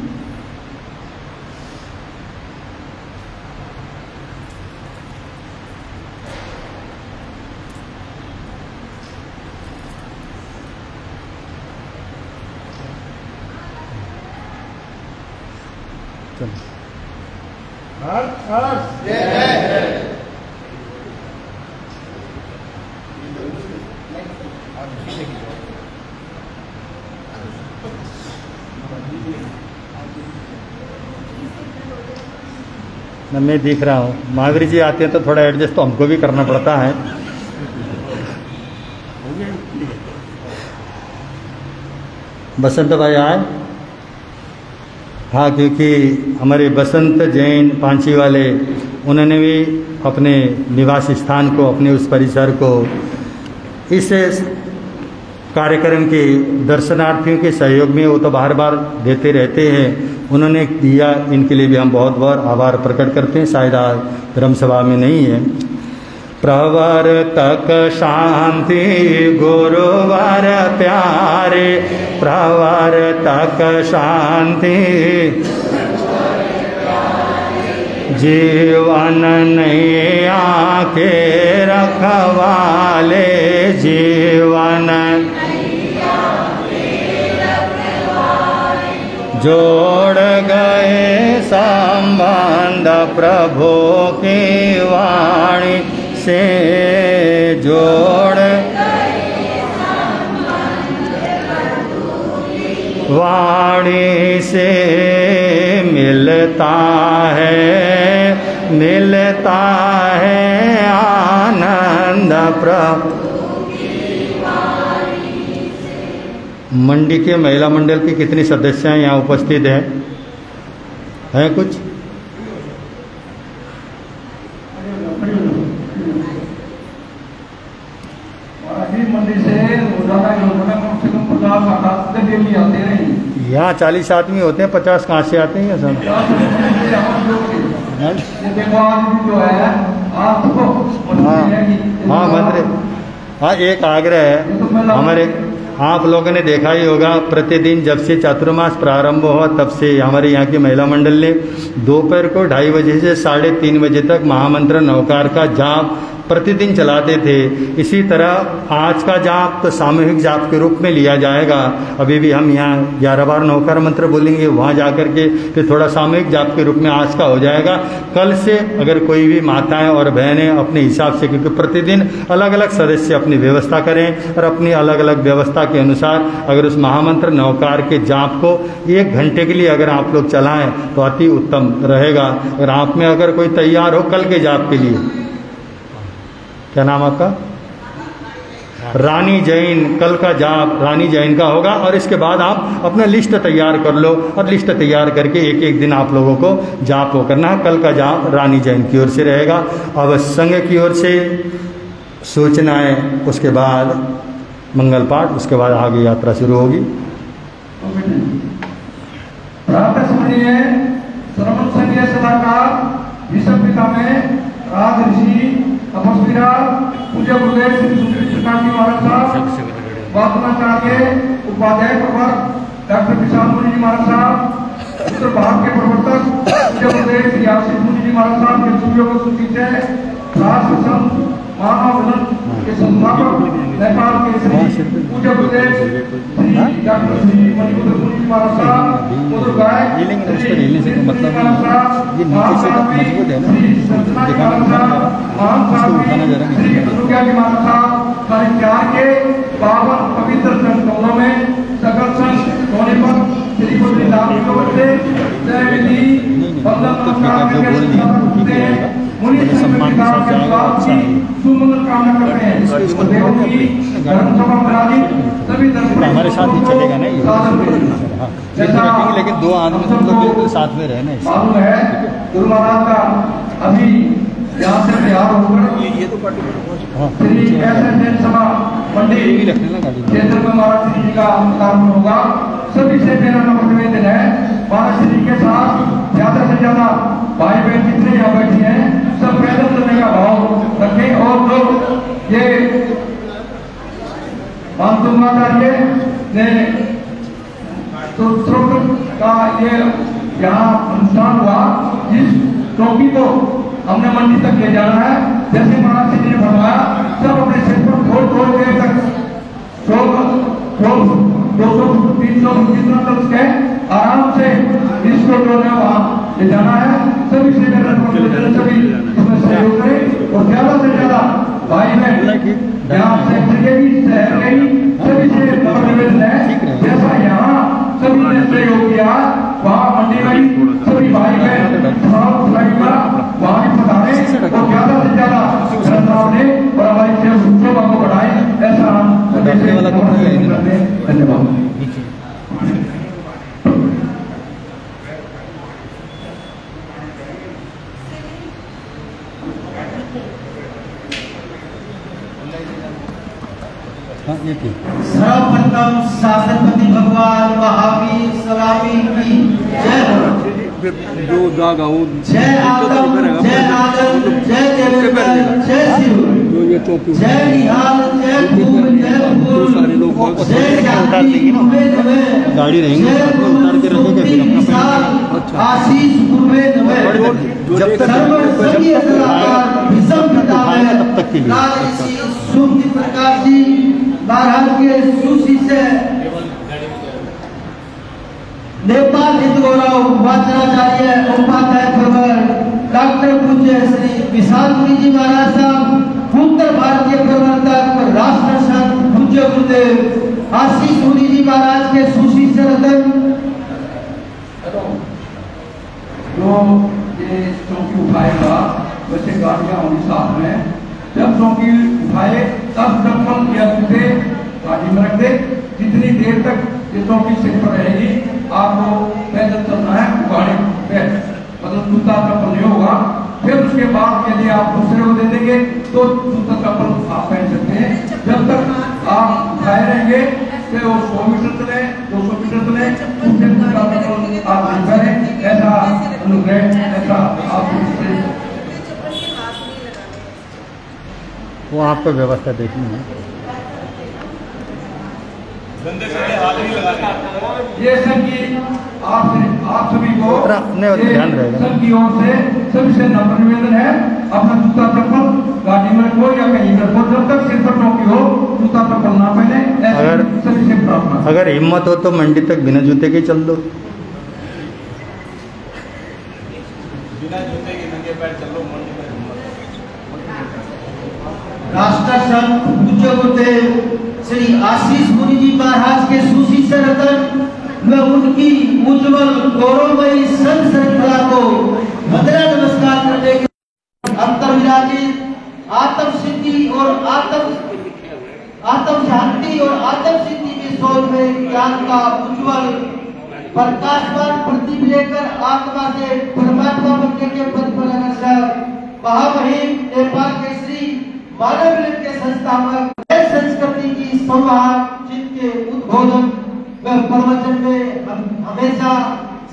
मैं दिख रहा हूँ, महावीर जी आते हैं तो थोड़ा एडजस्ट तो हमको भी करना पड़ता है। बसंत भाई आए? हाँ, क्योंकि हमारे बसंत जैन पांची वाले उन्होंने भी अपने निवास स्थान को, अपने उस परिसर को इस कार्यक्रम के दर्शनार्थियों के सहयोग में वो तो बार बार देते रहते हैं, उन्होंने दिया, इनके लिए भी हम बहुत बहुत आभार प्रकट करते हैं। शायद आज धर्मसभा में नहीं है। प्रवर तक शांति गुरुवार प्यारे, प्रवर तक शांति जीवन नैया के रखवाले, जीवन जोड़ गए संबंध प्रभु की वाणी से, जोड़ वाणी से मिलता है आनंद प्रभु। मंडी के महिला मंडल की कितनी सदस्य हैं यहाँ उपस्थित हैं कुछ? मंडी से यहाँ 40 आदमी होते हैं, 50 कहाँ से आते हैं सब? हाँ मंदिर। हाँ, एक आग्रह है हमारे, आप लोगों ने देखा ही होगा, प्रतिदिन जब से चातुर्मास प्रारंभ हुआ तब से हमारे यहाँ की महिला मंडल ने दोपहर को 2:30 बजे से 3:30 बजे तक महामंत्र नवकार का जाप प्रतिदिन चलाते थे। इसी तरह आज का जाप तो सामूहिक जाप के रूप में लिया जाएगा। अभी भी हम यहाँ 11 बार नवकार मंत्र बोलेंगे, वहाँ जाकर के फिर थोड़ा सामूहिक जाप के रूप में आज का हो जाएगा। कल से अगर कोई भी माताएं और बहनें अपने हिसाब से, क्योंकि प्रतिदिन अलग अलग सदस्य अपनी व्यवस्था करें और अपनी अलग अलग व्यवस्था के अनुसार अगर उस महामंत्र नवकार के जाप को 1 घंटे के लिए अगर आप लोग चलाएं तो अति उत्तम रहेगा। अगर आप में अगर कोई तैयार हो कल के जाप के लिए, क्या नाम आपका? रानी जैन, कल का जाप रानी जैन का होगा। और इसके बाद आप अपना लिस्ट तैयार कर लो और लिस्ट तैयार करके एक एक दिन आप लोगों को जाप हो करना है। कल का जाप रानी जैन की ओर से रहेगा। अब संघ की ओर से सूचनाएं, उसके बाद मंगल पाठ, उसके बाद आगे यात्रा शुरू होगी। श्रवण संघीय सलाहकार विश्व पिता में राज ऋषि तपस्वीरा पूज्य गुरुदेव श्री सुश्री त्रिकांती महाराज साहब, वादनाचार्य उपाध्याय प्रवर्तक डॉक्टर विशाल मुनि जी महाराज साहब, उत्तर भारत के प्रवर्तक पूज्य गुरुदेव श्री आशीष मुनि जी महाराज साहब के सुयोग सूचित है। राष्ट्र संघ महामंडल के संस्थापक नेपाल के श्री पूज्य गुरुदेव श्री डॉक्टर श्री मणिपुर मुनि जी महाराज साहब, मधुर गायक ये मतलब ये नीचे से तो मजबूत है ना, दिखाना साढ़े के 52 पवित्र संस्थानों में सकल संघ होने पर श्री गुरु राम जी को बंदे जय विधि बंदन नमस्कार करके मुनि बड़े सम्मान के साथ जाएगा, अच्छा है। सुमंगल कामना करते हैं। इसको देवों की धर्मसभा बुलानी सभी धर्म हमारे साथ ही चलेगा ना ये। हाँ जैसा रखेंगे, लेकिन दो आदमी तुम लोग बिल्कुल साथ में रहना है। मालूम है गुरु महाराज का अभी यहाँ से तैयार होकर हाँ श्री ऐसे जैन सभा मंडी रखने लगा क्षेत्र में महाराज श्री जी का अवतारण होगा। सभी से मेरा नम्र निवेदन है, महाराज श्री के साथ ज्यादा से ज्यादा भाई बहन जितने यहाँ बैठे हैं सब पैदल चलने का भाव रखें। और लोग ये मानसूमाचार्य ने तो का ये यहाँ अनुष्ठान हुआ, जिस टोपी को हमने मंडी तक ले जाना है, जैसे महाराज जी ने फरमाया सब अपने सिर पर थोड़ी देर तक 200-300 जितना तक के आराम से इसको जो है वहाँ ले जाना है। सभी से सभी इसमें सहयोग करें और ज्यादा से ज्यादा भाई बहन यहाँ सेक्टर के भी शहर के भी सभी से निवेदन है, जैसा यहाँ सभी ने सहयोग किया वहाँ मंडी में सभी भाई बहन वहाँ भी पधारे और ज्यादा से ज्यादा श्रद्धाओं ने और हमारी सेवा को बढ़ाए, ऐसा हम सभी से करते हैं। धन्यवाद। सर्वप्रथम शासनपति भगवान महावीर स्वामी की जय हो। जो जागा वो जय आदम, जय आदम, जय देवेंद्र, जय शिव, जो ये टोपी जय निहाल, जय फूल, जय फूल, जय जाति नवे, गाड़ी रहेंगे उतार के रखोगे फिर अपना आशीष पूर्वे नवे, जब तक तब तक के लिए सूर्य प्रकाश जी महाराज के सुशिष्य नेपाल हित गौरव वाचनाचार्य उपाध्याय प्रवर डॉक्टर पूज्य श्री विशाल मुनि जी महाराज साहब, उत्तर भारतीय प्रवर्तक राष्ट्र संत पूज्य गुरुदेव आशीष मुनि जी महाराज के सुशिष्य रतन जो ये चौकी उठाएगा, वैसे गाड़ियाँ होंगी साथ में, जब चौकी उठाए तब चप्पल या जूते गाड़ी में रख दे। जितनी देर तक ये चौकी सिर पर रहेगी आपको पैदल चलना है, गाड़ी पे मतलब जूता चप्पल नहीं होगा। फिर उसके बाद यदि आप दूसरे को दे देंगे तो जूता चप्पल आप पहन सकते हैं। जब तक आप उठाए रहेंगे फिर वो 100 मीटर चले, 200 मीटर चले, उसके जूता चप्पल आप नहीं पहने, ऐसा अनुग्रह, ऐसा आप वो आपको व्यवस्था देखनी है। ये संगी आप सभी को ध्यान रहेगा। सबकी ओर से सभी से नम्र निवेदन है, अपना जूता चप्पल गाड़ी में रखो या कहीं रखो, जब तक सिर पर टोपी हो जूता चप्पल ना पहने, अगर सभी से प्रार्थना। अगर हिम्मत हो तो मंडी तक बिना जूते के चल दो। बिना जूते के नंगे पैर चलो मंडी में। राष्ट्र संत पूज्य गुरुदेव श्री आशीष मुनि जी महाराज के सुशिष्य रतन में उनकी उज्जवल गौरवमयी संत श्रृंखला को वंदना नमस्कार करने के अंतर विराजित आत्म सिद्धि और आत्म शांति और आत्म सिद्धि के सोच में ज्ञान का उज्जवल प्रकाशमान प्रदीप लेकर आत्मा से परमात्मा बनने के पद पर अग्रसर महामहिम नेपाल के श्री मानव मिलन के संस्थापक संस्कृति की संवाहक, जिनके उद्बोधन व प्रवचन में हमेशा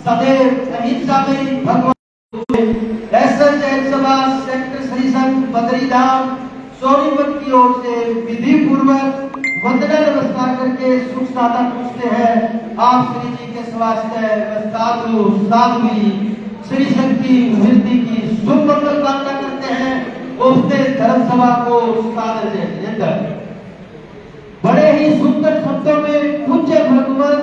सदैव अहिंसा में भगवान ऐसा जैन सभा सेक्टर श्री संघ बद्रीधाम सोनीपत की ओर से विधि पूर्वक वंदना नमस्कार करके सुख सादा पूछते हैं। आप श्री जी के स्वास्थ्य साधु साध्वी श्री संघ की वृद्धि की शुभ मंगल कामना करते हैं। उसने धर्म सभा को सादर देकर बड़े ही सुंदर शब्दों में पूज्य भगवान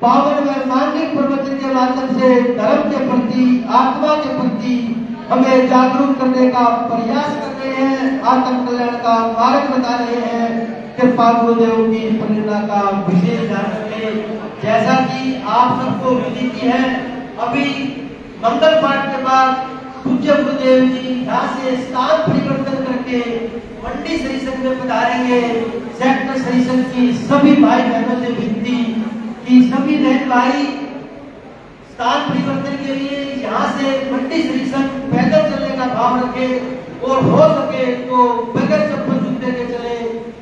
पावन व मांगिक प्रवचन के माध्यम से धर्म के प्रति, आत्मा के प्रति हमें जागरूक करने का प्रयास कर रहे हैं, आत्म कल्याण का मार्ग बता रहे हैं। कृपा गुरुदेव की प्रेरणा का विशेष ध्यान रखें। जैसा कि आप सबको विदित है, अभी मंगल पाठ के बाद पूज्य गुरुदेव देव जी यहाँ से स्थान परिवर्तन करके मंडी श्री संघ में पधारेंगे। सेक्टर श्री संघ की सभी भाई बहनों से विनती कि सभी बहन भाई स्थान परिवर्तन के लिए यहाँ से मंडी श्री संघ पैदल चलने का भाव रखे और हो सके तो बगैर चप्पल जूते के चले,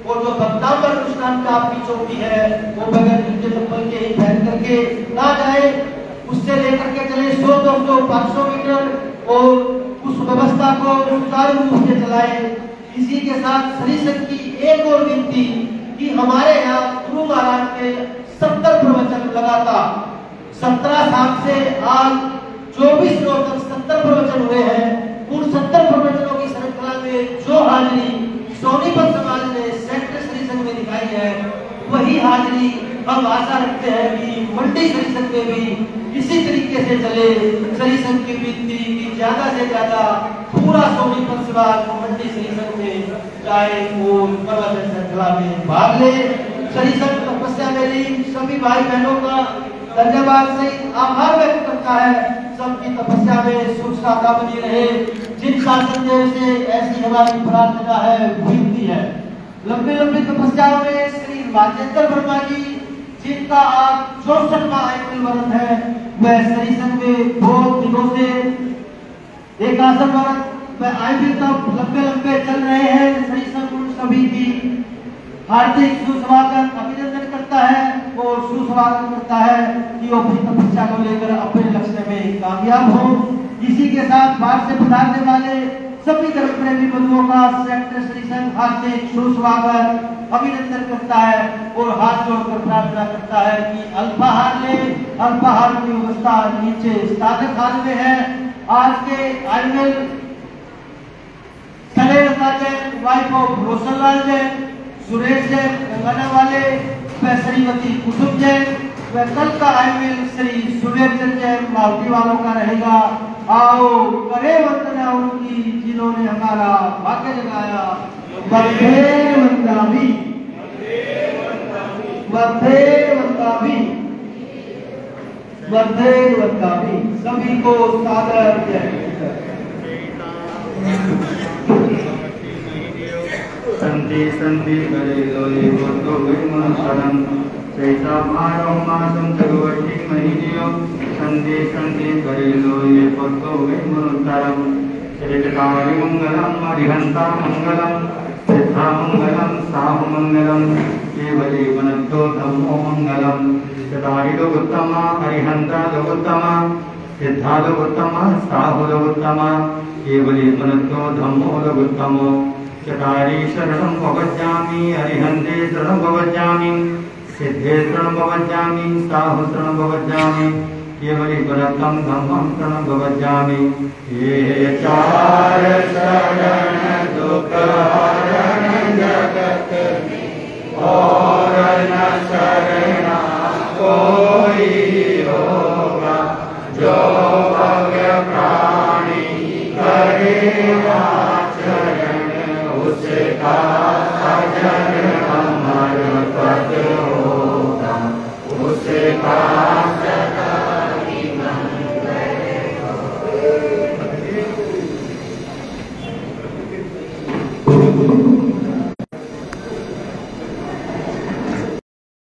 और जो भक्तांबर अनुष्ठान का आपकी चौकी है वो बगैर जूते चप्पल के ही पहन करके ना जाए, उससे लेकर के चले 100, 200, 500 मीटर और उस व्यवस्था को सुचारू रूप से चलाए। इसी के साथ श्री संघ की एक और विनती कि हमारे यहाँ गुरु महाराज के 70 प्रवचन लगातार 17 साल से आज 24 दिनों तक 70 प्रवचन हुए हैं। उन 70 प्रवचनों की श्रृंखला में जो हाजिरी सोनीपत समाज ने सेक्टर श्री संघ में दिखाई है वही हाजिरी हम आशा रखते हैं कि मंडी श्री संघ में भी इसी तरीके से चले। श्री संघ की विनती की ज्यादा से ज्यादा पूरा सोनीपत समाज मंडी श्री संघ में चाहे वो प्रवचन श्रृंखला में भाग ले। श्री संघ तपस्या में लीन सभी भाई बहनों का धन्यवाद से आभार व्यक्त करता है। सबकी तपस्या में सुख शांति बनी रहे। जिन शासन देव से ऐसी हमारी प्रार्थना है विनती है। लंबी लंबी तपस्याओं में श्री राजेंद्र वर्मा जी जिनका आज 64वां आयु व्रत है, वह श्री संघ में बहुत दिनों से एक आसन व्रत वह आयु तक लंबे लंबे चल रहे हैं। श्री संघ उन सभी की हार्दिक सुस्वागत अभिनंदन करता है और सुस्वागत करता है कि वो अपनी तपस्या को लेकर अपने लक्ष्य में कामयाब हो। इसी के साथ बाहर से पधारने वाले सभी धर्म प्रेमी बंधुओं का सेक्टर श्री संघ हार्दिक सुस्वागत अभिनंदन करता है और हाथ जोड़कर प्रार्थना करता है कि अल्पाहार ले। अल्पाहार की व्यवस्था नीचे स्थानक हाल में है। आज के आयुल सलेलता जैन, वाइफ ऑफ रोशनलाल जैन, सुरेश जैन गंगाना वाले, व श्रीमती कुसुम जैन, व कल का आयुल श्री सुरेश जैन मावटी वालों का रहेगा। आओ करे वंदना उनकी जिन्होंने हमारा भाग्य जगाया। वंदे वंदामी, वंदे वंदामी, वंदे वंदामी। सभी को सादर जय। संति संति करे लोये बोतो विमन शरण चैता मारो मासम जगवती महीनियो संति संति करे लोये बोतो विमन शरण चरितारि मंगलम अरिहंता मंगलम सिद्धा मंगलम साहु मंगलम केवली वनतो धम्मो मंगलम चरितारि लोकोत्तमा अरिहंता लोकोत्तमा सिद्धा लोकोत्तमा साहु लोकोत्तमा केवली वनतो धम्मो लोकोत्तमो चटारी शरणं भवज्जामि अरिहन्ते शरणं भवज्जामि सिद्धे शरणं भवज्जामि साहु शरणं भवज्जामि केवली परतं धम्मं शरणं भवज्जामि। ये चार शरण दुख हरण जगत और न शरणा कोई होगा जो भव्य प्राणी करेगा उसका